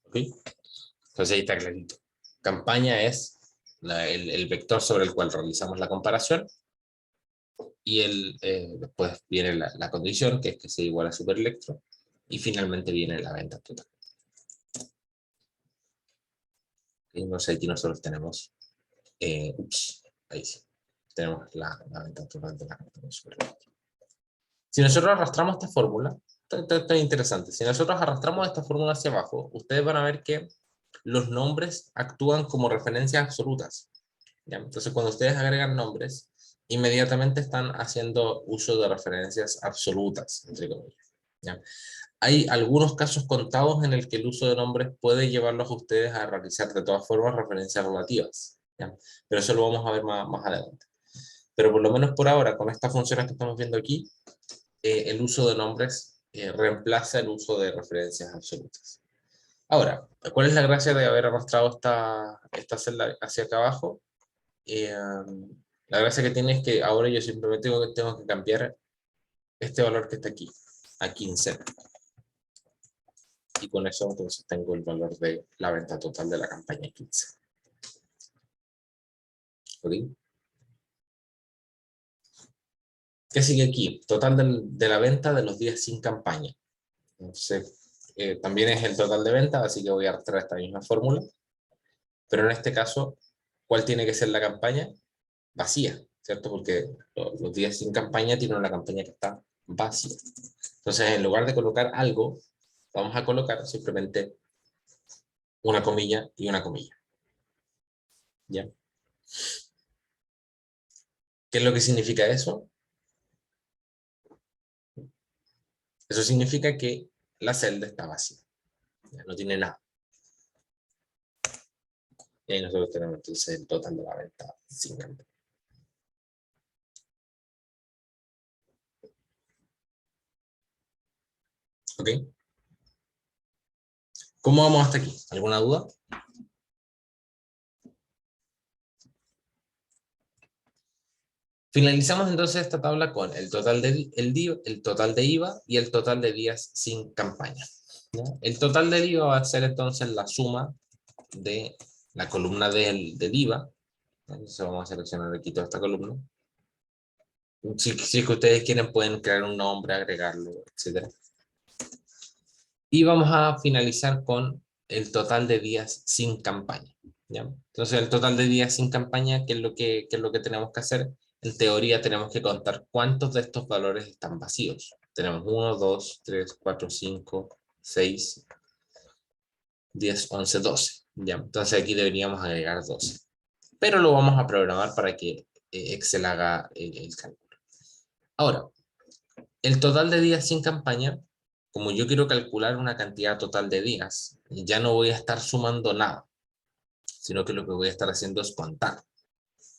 ¿Ok? Entonces ahí está clarito. campaña es el vector sobre el cual realizamos la comparación, y después viene la condición, que es que sea igual a superelectro, y finalmente viene la venta total. Y no sé, aquí nosotros tenemos, ahí sí, tenemos la venta total de la campaña superelectro. Si nosotros arrastramos esta fórmula, esto es interesante, si nosotros arrastramos esta fórmula hacia abajo, ustedes van a ver que los nombres actúan como referencias absolutas, ¿ya? Entonces, cuando ustedes agregan nombres, inmediatamente están haciendo uso de referencias absolutas, entre comillas, ¿ya? Hay algunos casos contados en el que el uso de nombres puede llevarlos a ustedes a realizar de todas formas referencias relativas, ¿ya? Pero eso lo vamos a ver más adelante. Pero por lo menos por ahora, con estas funciones que estamos viendo aquí, el uso de nombres reemplaza el uso de referencias absolutas. Ahora, ¿cuál es la gracia de haber arrastrado esta celda hacia acá abajo? La gracia que tiene es que ahora yo simplemente tengo que cambiar este valor que está aquí, a 15. Y con eso entonces tengo el valor de la venta total de la campaña 15. ¿Ok? ¿Qué sigue aquí? Total de la venta de los días sin campaña. Entonces, también es el total de venta, así que voy a arrastrar esta misma fórmula. Pero en este caso, ¿cuál tiene que ser la campaña? Vacía, ¿cierto? Porque los días sin campaña tienen una campaña que está vacía. Entonces, en lugar de colocar algo, vamos a colocar simplemente una comilla y una comilla. ¿Ya? ¿Qué es lo que significa eso? Eso significa que la celda está vacía. ¿Ya? No tiene nada. Y ahí nosotros tenemos entonces el total de la venta sin campaña. ¿Ok? ¿Cómo vamos hasta aquí? ¿Alguna duda? Finalizamos entonces esta tabla con el total el total de IVA y el total de días sin campaña, ¿no? El total del IVA va a ser entonces la suma de la columna del IVA. Entonces vamos a seleccionar aquí toda esta columna. Si es que ustedes quieren pueden crear un nombre, agregarlo, etc. Y vamos a finalizar con el total de días sin campaña, ¿ya? Entonces el total de días sin campaña, ¿qué es lo que tenemos que hacer? En teoría tenemos que contar cuántos de estos valores están vacíos. Tenemos 1, 2, 3, 4, 5, 6, 10, 11, 12. ¿Ya? Entonces aquí deberíamos agregar 12. Pero lo vamos a programar para que Excel haga el cálculo. Ahora, el total de días sin campaña, como yo quiero calcular una cantidad total de días, ya no voy a estar sumando nada, sino que lo que voy a estar haciendo es contar,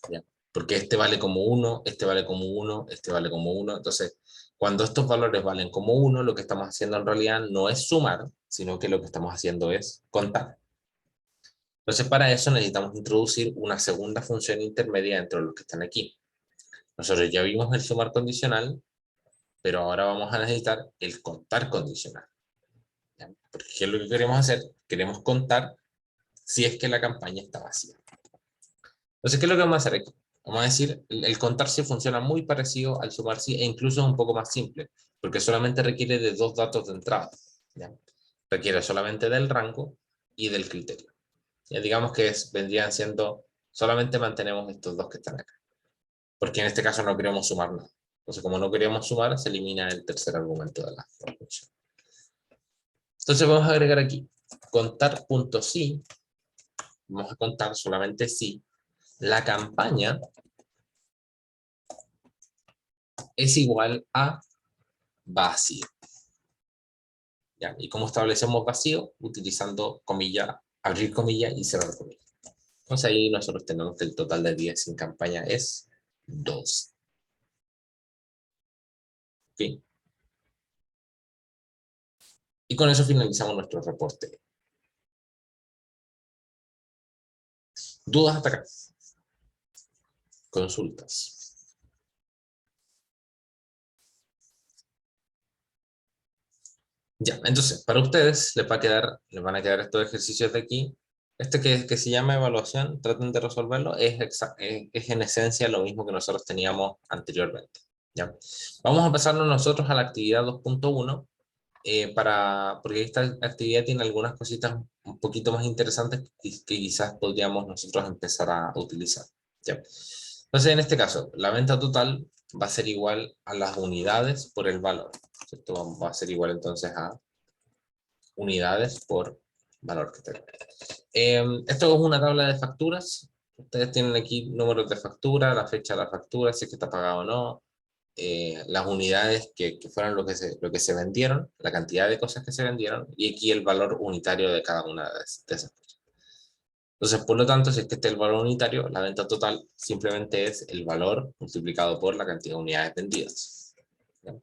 ¿ya? Porque este vale como 1, este vale como 1, este vale como 1. Entonces, cuando estos valores valen como 1, lo que estamos haciendo en realidad no es sumar, sino que lo que estamos haciendo es contar. Entonces, para eso necesitamos introducir una segunda función intermedia entre los que están aquí. Nosotros ya vimos el sumar condicional, pero ahora vamos a necesitar el contar condicional. ¿Ya? Porque ¿qué es lo que queremos hacer? Queremos contar si es que la campaña está vacía. Entonces, ¿qué es lo que vamos a hacer aquí? Vamos a decir, el contar sí funciona muy parecido al sumar sí, e incluso es un poco más simple, porque solamente requiere de 2 datos de entrada, ¿ya? Requiere solamente del rango y del criterio. Ya digamos que vendrían siendo, solamente mantenemos estos dos que están acá, porque en este caso no queremos sumar nada. Entonces, como no queríamos sumar, se elimina el tercer argumento de la función. Entonces vamos a agregar aquí, contar.si, vamos a contar solamente si la campaña es igual a vacío. ¿Ya? ¿Y cómo establecemos vacío? Utilizando comilla, abrir comilla y cerrar comilla. Entonces ahí nosotros tenemos que el total de días sin campaña es 2. ¿Okay? Y con eso finalizamos nuestro reporte. ¿Dudas hasta acá? Consultas. Ya, entonces, para ustedes les van a quedar estos ejercicios de aquí Este que se llama evaluación, traten de resolverlo, es en esencia lo mismo que nosotros teníamos anteriormente. ¿Ya? Vamos a pasarnos nosotros a la actividad 2.1, porque esta actividad tiene algunas cositas un poquito más interesantes que quizás podríamos nosotros empezar a utilizar. ¿Ya? Entonces, en este caso, la venta total va a ser igual a las unidades por el valor. Esto va a ser igual entonces a unidades por valor que tengo. Esto es una tabla de facturas. Ustedes tienen aquí números de factura, la fecha de la factura, si es que está pagado o no, las unidades que fueron lo que se vendieron, la cantidad de cosas que se vendieron, y aquí el valor unitario de cada una de esas cosas. Entonces, por lo tanto, si es que este es el valor unitario, la venta total simplemente es el valor multiplicado por la cantidad de unidades vendidas. ¿Ya?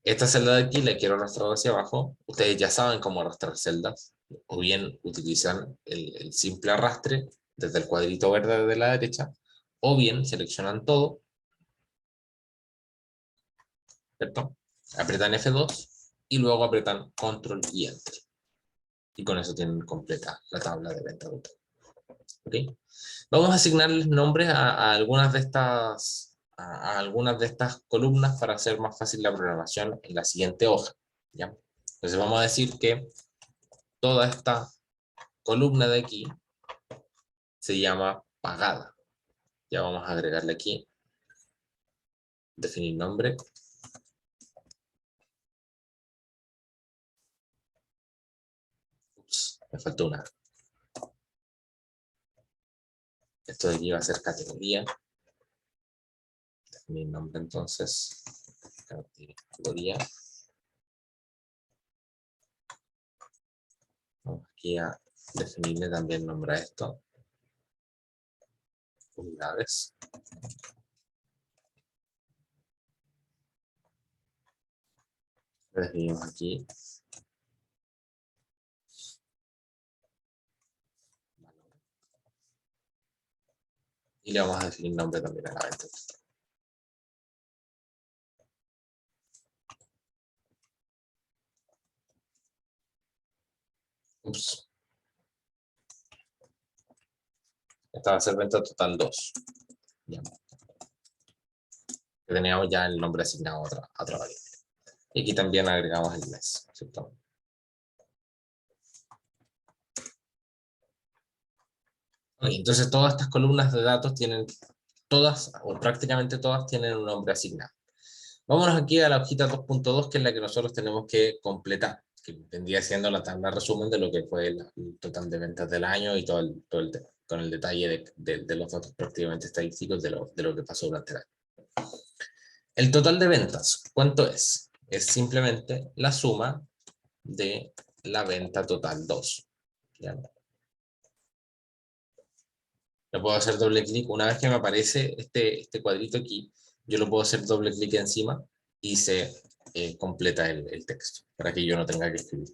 Esta celda de aquí la quiero arrastrar hacia abajo. Ustedes ya saben cómo arrastrar celdas, o bien utilizan el simple arrastre desde el cuadrito verde de la derecha, o bien seleccionan todo, ¿cierto? Apretan F2 y luego apretan Control y Enter. Y con eso tienen completa la tabla de venta total. ¿Okay? Vamos a asignarles nombres a algunas de estas columnas para hacer más fácil la programación en la siguiente hoja. ¿Ya? Entonces vamos a decir que toda esta columna de aquí se llama pagada. Ya vamos a agregarle aquí, definir nombre. Ups, me faltó una. Esto de aquí va a ser categoría. Definir nombre entonces. Categoría. Vamos aquí a definirle también nombre a esto. Unidades. Le definimos aquí. Y le vamos a definir nombre también a la venta. Ups. Esta va a ser venta total 2. Ya. Que teníamos ya el nombre asignado a otra variable. Y aquí también agregamos el mes, ¿cierto? Entonces todas estas columnas de datos tienen, todas o prácticamente todas tienen un nombre asignado. Vámonos aquí a la hojita 2.2, que es la que nosotros tenemos que completar, que vendría siendo la tabla resumen de lo que fue el total de ventas del año y todo el tema, con el detalle de los datos prácticamente estadísticos de lo que pasó durante el año. El total de ventas, ¿cuánto es? Es simplemente la suma de la venta total 2. ¿Ya? Le puedo hacer doble clic. Una vez que me aparece este cuadrito aquí, yo lo puedo hacer doble clic encima y se completa el texto, para que yo no tenga que escribir.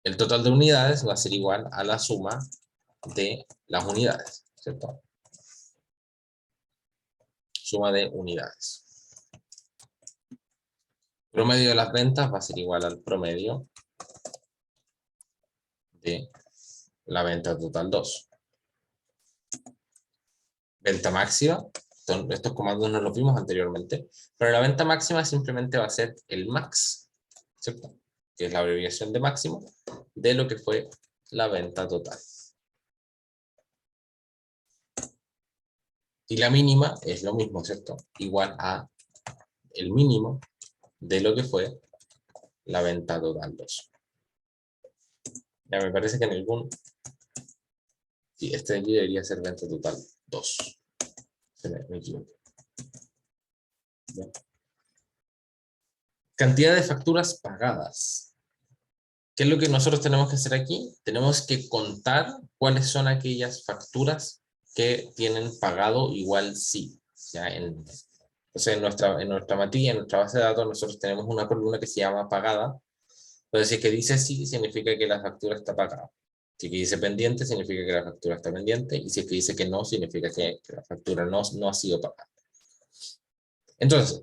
El total de unidades va a ser igual a la suma de las unidades, ¿cierto? Suma de unidades. Promedio de las ventas va a ser igual al promedio de la venta total 2. Venta máxima, estos comandos no los vimos anteriormente, pero la venta máxima simplemente va a ser el max, ¿cierto? Que es la abreviación de máximo de lo que fue la venta total. Y la mínima es lo mismo, ¿cierto? Igual a el mínimo de lo que fue la venta total 2. Ya me parece que en algún... Sí, este de aquí debería ser venta total 2. Me equivoqué. ¿Ya? Cantidad de facturas pagadas. ¿Qué es lo que nosotros tenemos que hacer aquí? Tenemos que contar cuáles son aquellas facturas que tienen pagado igual sí. ¿Ya? Entonces, en nuestra matilla, en nuestra base de datos, nosotros tenemos una columna que se llama pagada. Entonces, si es que dice sí, significa que la factura está pagada. Si es que dice pendiente, significa que la factura está pendiente. Y si es que dice que no, significa que la factura no ha sido pagada. Entonces,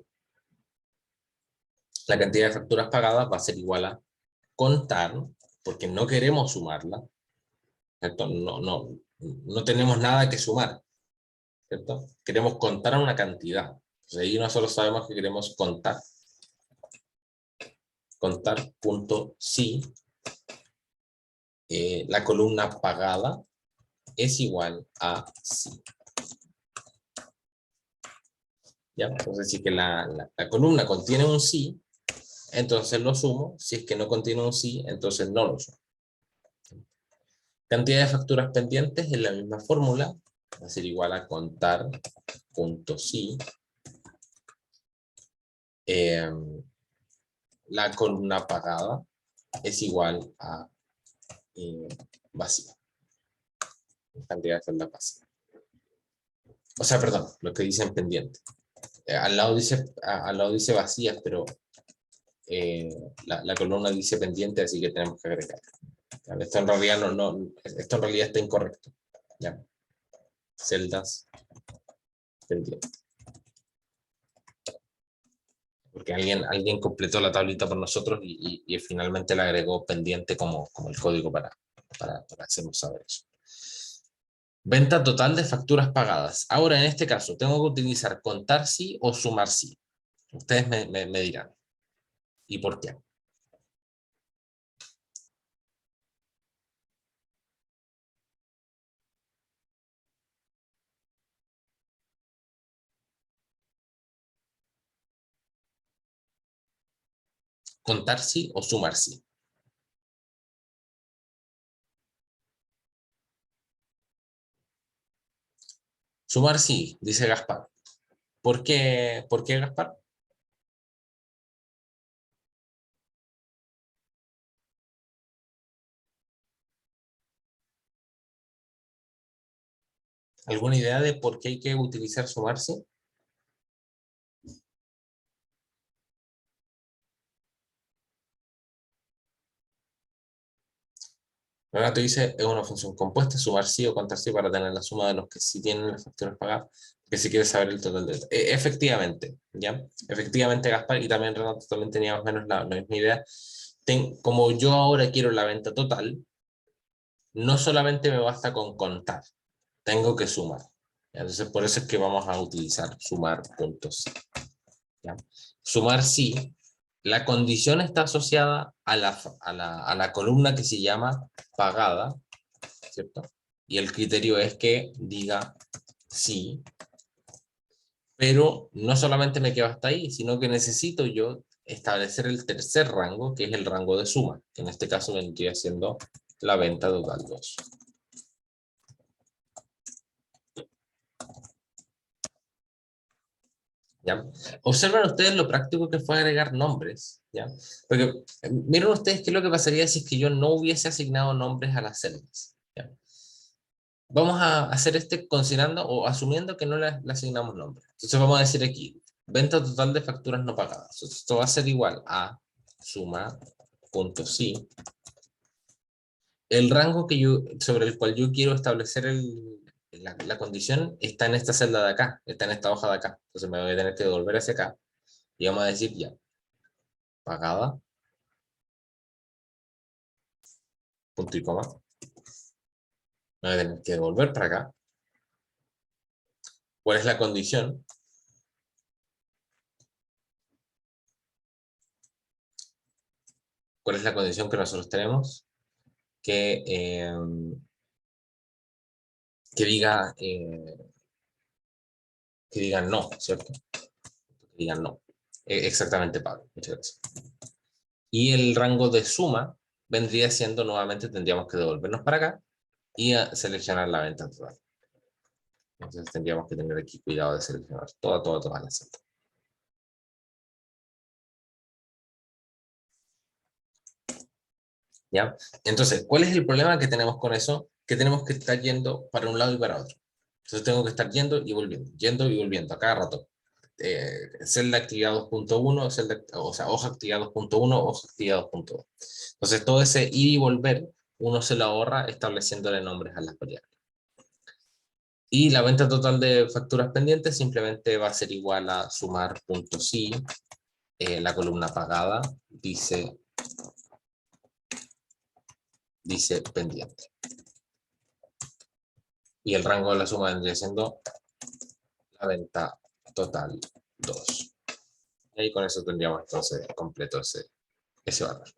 la cantidad de facturas pagadas va a ser igual a contar, porque no queremos sumarla, ¿cierto? No tenemos nada que sumar, ¿cierto? Queremos contar una cantidad. Entonces ahí nosotros sabemos que queremos contar punto sí, la columna pagada es igual a sí. ¿Ya? Entonces, si que la columna contiene un sí, entonces lo sumo. Si es que no contiene un sí, entonces no lo sumo. Cantidad de facturas pendientes es la misma fórmula, va a ser igual a contar punto sí. La columna pagada es igual a vacía. Cantidad de celdas vacías. O sea, perdón, lo que dice en pendiente. Al lado dice vacías, pero la columna dice pendiente, así que tenemos que agregar. Esto en realidad esto en realidad está incorrecto. ¿Ya? Celdas pendientes. Porque alguien completó la tablita por nosotros y finalmente le agregó pendiente como el código para hacernos saber eso. Venta total de facturas pagadas. Ahora, en este caso, tengo que utilizar contar sí o sumar sí. Ustedes me dirán. ¿Y por qué? ¿Contar sí o sumar sí? Sumar sí, dice Gaspar. ¿Por qué Gaspar? ¿Alguna idea de por qué hay que utilizar sumar sí? Renato dice, es una función compuesta, sumar sí o contar sí para tener la suma de los que sí tienen las facturas pagadas, que si quiere saber el total de... efectivamente, ¿ya? Efectivamente, Gaspar, y también Renato también tenía más o menos la misma idea. Como yo ahora quiero la venta total, no solamente me basta con contar, tengo que sumar. ¿Ya? Entonces, por eso es que vamos a utilizar sumar puntos. ¿Ya? Sumar sí. La condición está asociada a la columna que se llama pagada, ¿cierto? Y el criterio es que diga sí, pero no solamente me quedo hasta ahí, sino que necesito yo establecer el tercer rango, que es el rango de suma, que en este caso vendría siendo la venta total 2. ¿Ya? Observen ustedes lo práctico que fue agregar nombres, ¿ya? Porque miren ustedes qué es lo que pasaría si es que yo no hubiese asignado nombres a las celdas, ¿ya? Vamos a hacer considerando o asumiendo que no le asignamos nombre. Entonces vamos a decir aquí, venta total de facturas no pagadas. Entonces, esto va a ser igual a suma punto sí. El rango sobre el cual yo quiero establecer la condición está en esta celda de acá, está en esta hoja de acá. Entonces me voy a tener que devolver hacia acá y vamos a decir ya, pagada, punto y coma. Me voy a tener que devolver para acá. ¿Cuál es la condición? ¿Cuál es la condición que nosotros tenemos? Que diga que digan no, ¿cierto? Que digan no. Exactamente, Pablo. Muchas gracias. Y el rango de suma vendría siendo, nuevamente, tendríamos que devolvernos para acá y seleccionar la venta total. Entonces tendríamos que tener aquí cuidado de seleccionar todas las celdas. ¿Ya? Entonces, ¿cuál es el problema que tenemos con eso? Que tenemos que estar yendo para un lado y para otro. Entonces tengo que estar yendo y volviendo a cada rato. Celda actividad 2.1, o sea, hoja actividad 2.1, hoja actividad 2.2. Entonces todo ese ir y volver, uno se lo ahorra estableciéndole nombres a las variables. Y la venta total de facturas pendientes simplemente va a ser igual a sumar punto sí, la columna pagada dice pendiente. Y el rango de la suma vendría siendo la venta total 2. Y ahí con eso tendríamos entonces completo ese valor.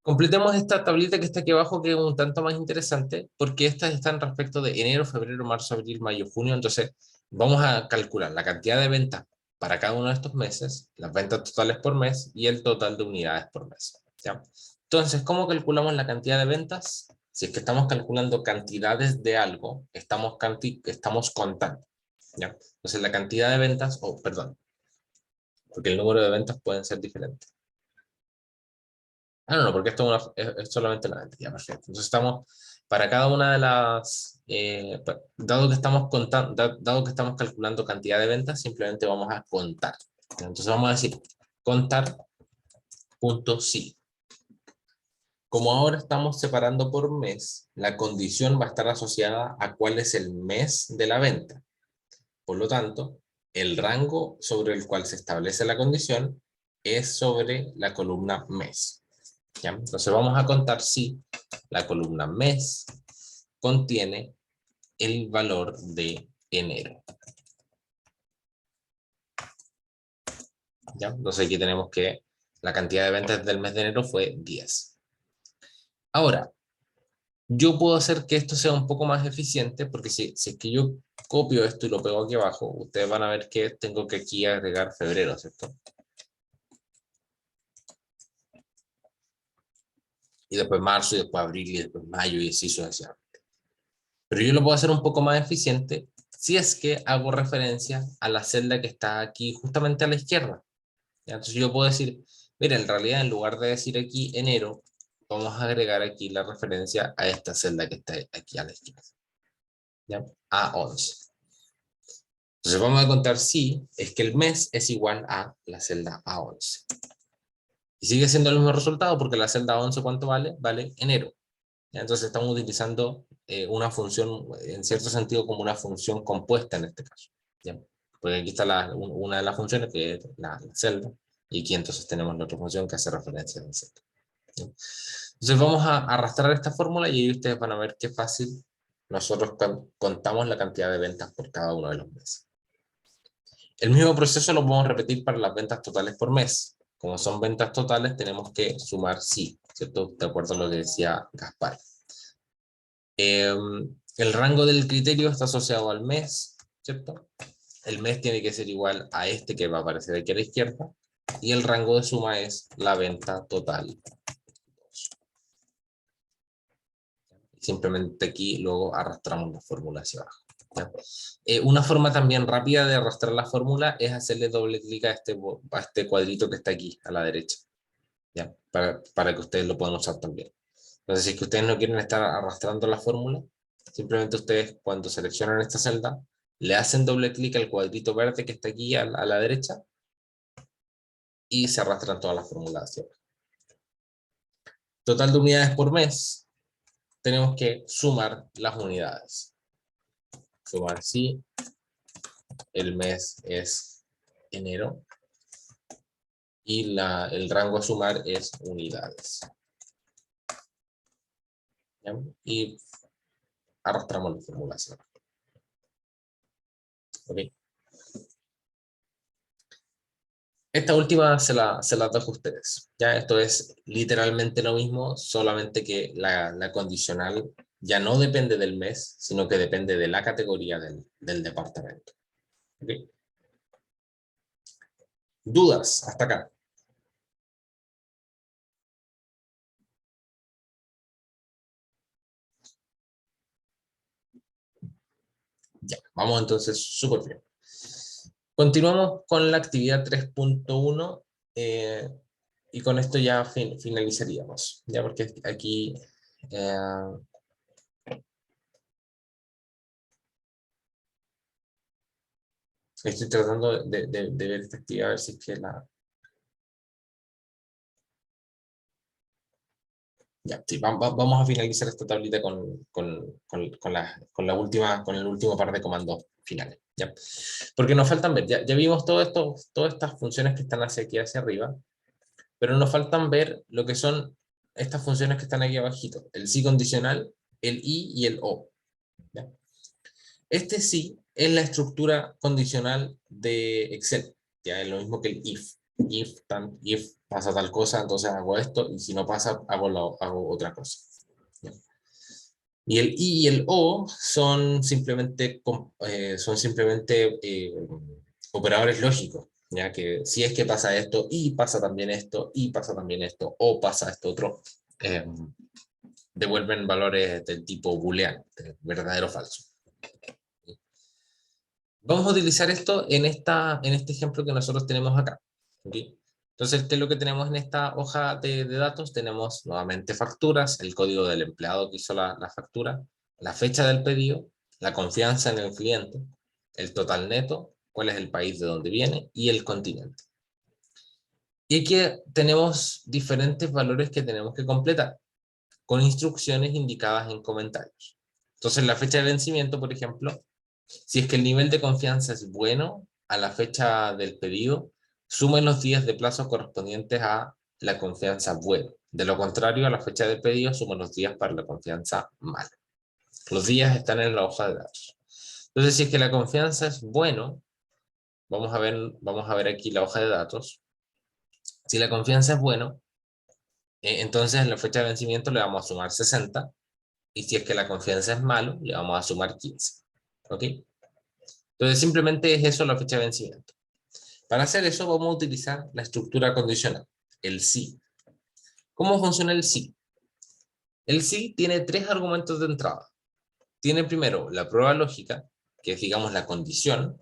Completemos esta tablita que está aquí abajo, que es un tanto más interesante, porque estas están respecto de enero, febrero, marzo, abril, mayo, junio. Entonces, vamos a calcular la cantidad de ventas para cada uno de estos meses, las ventas totales por mes y el total de unidades por mes, ¿ya? Entonces, ¿cómo calculamos la cantidad de ventas? Si es que estamos calculando cantidades de algo, estamos contando, ¿ya? Entonces, la cantidad de ventas, perdón, porque el número de ventas pueden ser diferentes. No, porque esto es solamente la venta, ya, perfecto. Entonces estamos, para cada una de las, dado que estamos contando, dado que estamos calculando cantidad de ventas, simplemente vamos a contar. Entonces vamos a decir, contar, punto sí. Como ahora estamos separando por mes, la condición va a estar asociada a cuál es el mes de la venta. Por lo tanto, el rango sobre el cual se establece la condición es sobre la columna mes. ¿Ya? Entonces vamos a contar si la columna mes contiene el valor de enero. ¿Ya? Entonces aquí tenemos que la cantidad de ventas del mes de enero fue 10. Ahora, yo puedo hacer que esto sea un poco más eficiente, porque si es que yo copio esto y lo pego aquí abajo, ustedes van a ver que tengo que aquí agregar febrero, ¿cierto? Y después marzo, y después abril, y después mayo, y así sucesivamente. Pero yo lo puedo hacer un poco más eficiente si es que hago referencia a la celda que está aquí justamente a la izquierda. ¿Ya? Entonces yo puedo decir, mira, en realidad en lugar de decir aquí enero, vamos a agregar aquí la referencia a esta celda que está aquí a la izquierda. ¿Ya? A11. Entonces vamos a contar si es que el mes es igual a la celda A11. Y sigue siendo el mismo resultado porque la celda 11, ¿cuánto vale? Vale enero. ¿Ya? Entonces estamos utilizando una función, en cierto sentido, como una función compuesta en este caso. ¿Ya? Porque aquí está una de las funciones que es la celda, y aquí entonces tenemos la otra función que hace referencia a la celda. ¿Ya? Entonces vamos a arrastrar esta fórmula y ahí ustedes van a ver qué fácil nosotros contamos la cantidad de ventas por cada uno de los meses. El mismo proceso lo podemos repetir para las ventas totales por mes. Como son ventas totales, tenemos que sumar sí, ¿cierto? De acuerdo a lo que decía Gaspar. El rango del criterio está asociado al mes, ¿cierto? El mes tiene que ser igual a este que va a aparecer aquí a la izquierda, y el rango de suma es la venta total. Simplemente aquí luego arrastramos la fórmula hacia abajo. Una forma también rápida de arrastrar la fórmula es hacerle doble clic a este cuadrito que está aquí a la derecha, ¿ya? Para que ustedes lo puedan usar también. Entonces, si es que ustedes no quieren estar arrastrando la fórmula, simplemente ustedes cuando seleccionan esta celda, le hacen doble clic al cuadrito verde que está aquí a la derecha y se arrastran todas las fórmulas hacia abajo. Total de unidades por mes, tenemos que sumar las unidades. Sumar sí, el mes es enero y el rango a sumar es unidades. ¿Ya? Y arrastramos la fórmula hacia abajo. ¿Okay? Esta última se la dejo a ustedes. Ya esto es literalmente lo mismo, solamente que la condicional ya no depende del mes, sino que depende de la categoría del departamento. ¿Okay? ¿Dudas hasta acá? Ya, vamos entonces súper bien. Continuamos con la actividad 3.1 y con esto ya finalizaríamos, ya porque aquí estoy tratando de ver esta actividad, a ver si es que la... Ya, sí, vamos a finalizar esta tablita con el último par de comandos finales, ¿ya? Porque nos faltan ver, ya vimos todas estas funciones que están hacia aquí, hacia arriba, pero nos faltan ver lo que son estas funciones que están aquí abajito, el sí condicional, el y el o, ¿ya? Este sí es la estructura condicional de Excel. Ya es lo mismo que el if. If pasa tal cosa, entonces hago esto, y si no pasa, hago otra cosa. ¿Ya? Y el I y el O son simplemente operadores lógicos, ya que si es que pasa esto, y pasa también esto, y pasa también esto, o pasa esto otro, devuelven valores del tipo booleano, de verdadero o falso. Vamos a utilizar esto en este ejemplo que nosotros tenemos acá. ¿Okay? Entonces, ¿qué es lo que tenemos en esta hoja de datos? Tenemos nuevamente facturas, el código del empleado que hizo la factura, la fecha del pedido, la confianza en el cliente, el total neto, cuál es el país de donde viene y el continente. Y aquí tenemos diferentes valores que tenemos que completar con instrucciones indicadas en comentarios. Entonces, la fecha de vencimiento, por ejemplo, si es que el nivel de confianza es bueno a la fecha del pedido, sumen los días de plazo correspondientes a la confianza buena. De lo contrario, a la fecha del pedido, sumen los días para la confianza mala. Los días están en la hoja de datos. Entonces, si es que la confianza es bueno, vamos a ver aquí la hoja de datos. Si la confianza es bueno, entonces en la fecha de vencimiento le vamos a sumar 60, y si es que la confianza es malo, le vamos a sumar 15. ¿Ok? Entonces simplemente es eso la fecha de vencimiento. Para hacer eso vamos a utilizar la estructura condicional, el si. ¿Cómo funciona el si? El si tiene 3 argumentos de entrada. Tiene primero la prueba lógica, que es digamos la condición.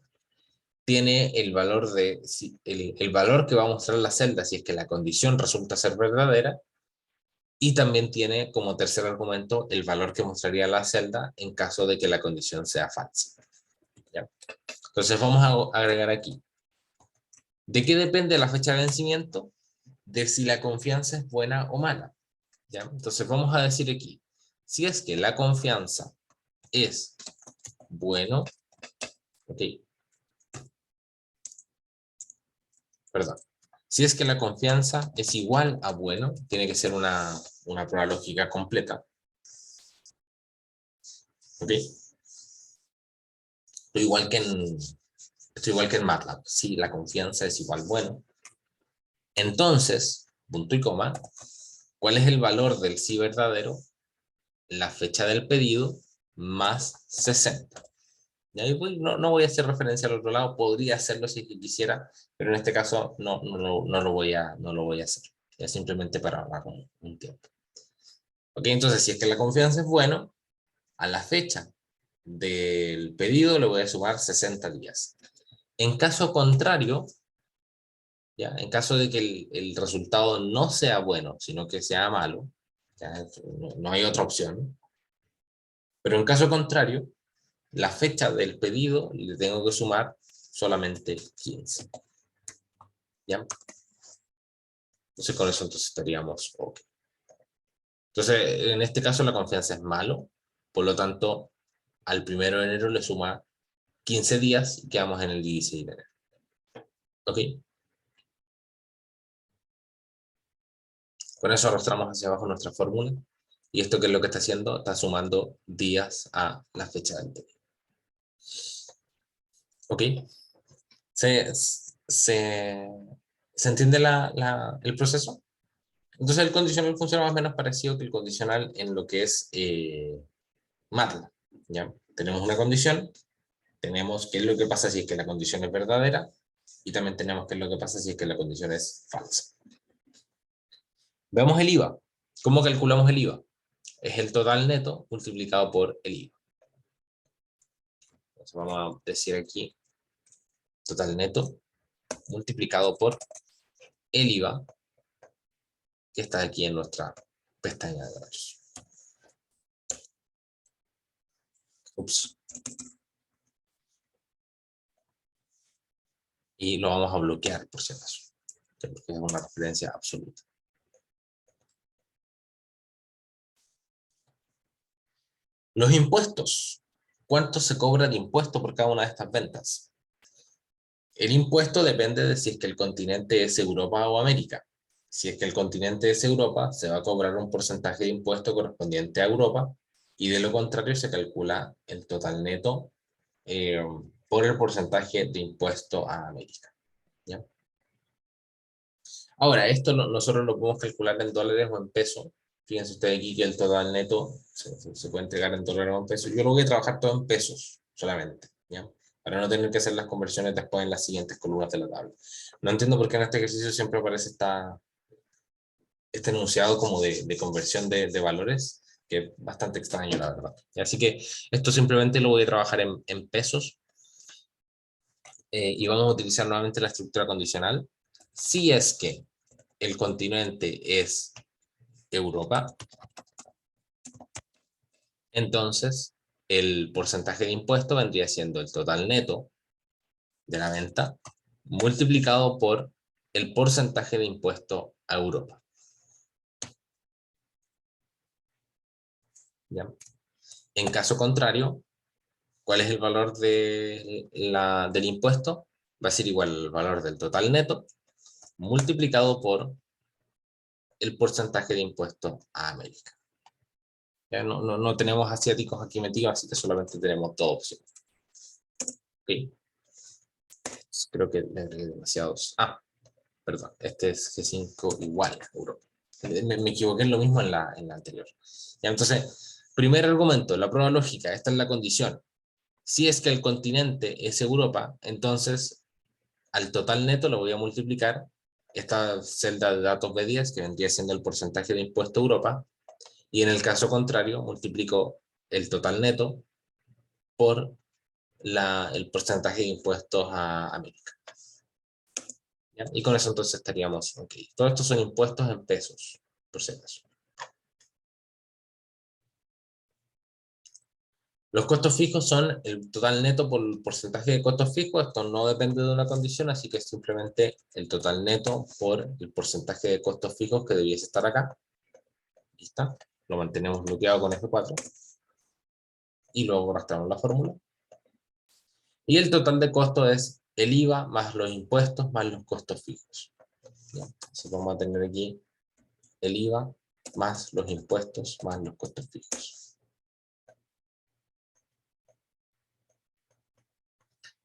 Tiene el valor, el valor que va a mostrar la celda si es que la condición resulta ser verdadera. Y también tiene como tercer argumento el valor que mostraría la celda en caso de que la condición sea falsa. ¿Ya? Entonces vamos a agregar aquí. ¿De qué depende la fecha de vencimiento? De si la confianza es buena o mala. ¿Ya? Entonces vamos a decir aquí, si es que la confianza es bueno, ok, perdón, si es que la confianza es igual a bueno, tiene que ser una prueba lógica completa, ok, igual que en MATLAB, si la confianza es igual bueno, entonces, punto y coma, ¿cuál es el valor del sí verdadero? La fecha del pedido más 60. Y ahí no voy a hacer referencia al otro lado, podría hacerlo si quisiera, pero en este caso no lo voy a hacer. Ya simplemente para ahorrar un tiempo. Ok, entonces si es que la confianza es bueno, a la fecha del pedido le voy a sumar 60 días. En caso contrario, ¿ya? En caso de que el resultado no sea bueno, sino que sea malo, ¿ya? No hay otra opción. Pero en caso contrario, la fecha del pedido le tengo que sumar solamente 15. ¿Ya? Entonces con eso entonces estaríamos ok. Entonces en este caso la confianza es malo, por lo tanto al 1 de enero le suma 15 días y quedamos en el 16 de enero. ¿Ok? Con eso arrastramos hacia abajo nuestra fórmula. Y esto, ¿qué es lo que está haciendo? Está sumando días a la fecha del pedido. ¿Ok? ¿Se entiende el proceso? Entonces el condicional funciona más o menos parecido que el condicional en lo que es MATLAB. ¿Ya? Tenemos una condición, tenemos qué es lo que pasa si es que la condición es verdadera, y también tenemos qué es lo que pasa si es que la condición es falsa. Veamos el IVA. ¿Cómo calculamos el IVA? Es el total neto multiplicado por el IVA. Entonces vamos a decir aquí, total neto multiplicado por el IVA, que está aquí en nuestra pestaña de datos. Ups. Y lo vamos a bloquear, por si acaso, porque es una referencia absoluta. Los impuestos. ¿Cuánto se cobra de impuesto por cada una de estas ventas? El impuesto depende de si es que el continente es Europa o América. Si es que el continente es Europa, se va a cobrar un porcentaje de impuesto correspondiente a Europa, y de lo contrario se calcula el total neto por el porcentaje de impuesto a América. ¿Ya? Ahora, esto nosotros lo podemos calcular en dólares o en pesos. Fíjense ustedes aquí que el total neto se puede entregar en dólares o en pesos. Yo lo voy a trabajar todo en pesos solamente, ¿ya? Para no tener que hacer las conversiones después en las siguientes columnas de la tabla. No entiendo por qué en este ejercicio siempre aparece este enunciado como de conversión de valores, que es bastante extraño, la verdad. Así que esto simplemente lo voy a trabajar en pesos, y vamos a utilizar nuevamente la estructura condicional. Si es que el continente es Europa, entonces el porcentaje de impuesto vendría siendo el total neto de la venta multiplicado por el porcentaje de impuesto a Europa. ¿Ya? En caso contrario, ¿cuál es el valor del impuesto? Va a ser igual al valor del total neto multiplicado por el porcentaje de impuesto a América. Ya no tenemos asiáticos aquí metidos, así que solamente tenemos dos opciones. ¿Okay? Creo que le agregué demasiados. Perdón, este es G5 igual a Europa. Me equivoqué en lo mismo en la anterior. Ya, entonces, primer argumento, la prueba lógica, esta es la condición. Si es que el continente es Europa, entonces al total neto lo voy a multiplicar esta celda de datos B10, que vendría siendo el porcentaje de impuesto a Europa, y en el caso contrario multiplico el total neto por el porcentaje de impuestos a América. ¿Ya? Y con eso entonces estaríamos ok. Todo esto son impuestos en pesos, por si acaso. Los costos fijos son el total neto por el porcentaje de costos fijos. Esto no depende de una condición, así que es simplemente el total neto por el porcentaje de costos fijos que debiese estar acá. Ahí está. Lo mantenemos bloqueado con F4. Y luego arrastramos la fórmula. Y el total de costo es el IVA más los impuestos más los costos fijos. ¿Ya? Entonces vamos a tener aquí el IVA más los impuestos más los costos fijos.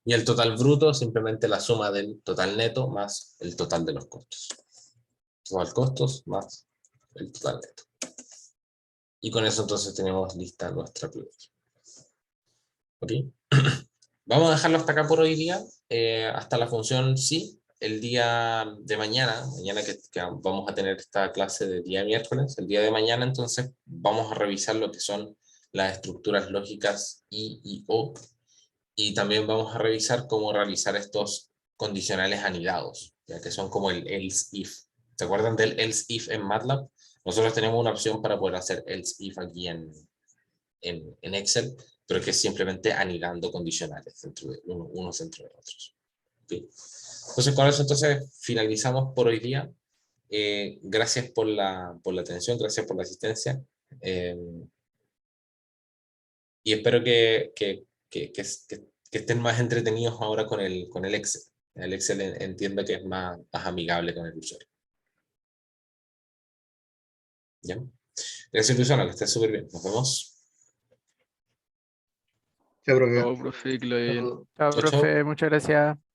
Y el total bruto, simplemente la suma del total neto más el total de los costos. Total costos más el total neto. Y con eso entonces tenemos lista nuestra prueba. ¿Ok? Vamos a dejarlo hasta acá por hoy día. Hasta la función sí. El día de mañana que vamos a tener esta clase de día miércoles, el día de mañana entonces vamos a revisar lo que son las estructuras lógicas I y O. Y también vamos a revisar cómo realizar estos condicionales anidados, ya que son como el else if. ¿Se acuerdan del else if en MATLAB? Nosotros tenemos una opción para poder hacer else if aquí en Excel, pero que es simplemente anidando condicionales dentro de unos entre otros. ¿Okay? Entonces con eso entonces finalizamos por hoy día. Gracias por la atención, gracias por la asistencia. Y espero que estén más entretenidos ahora con el Excel. El Excel entiendo que es más amigable con el usuario. ¿Ya? Gracias, Luciana, que estés súper bien. Nos vemos. Chao, profe. Chao, profe, que lo vaya bien. Chao, Chao, chao. profe, muchas gracias.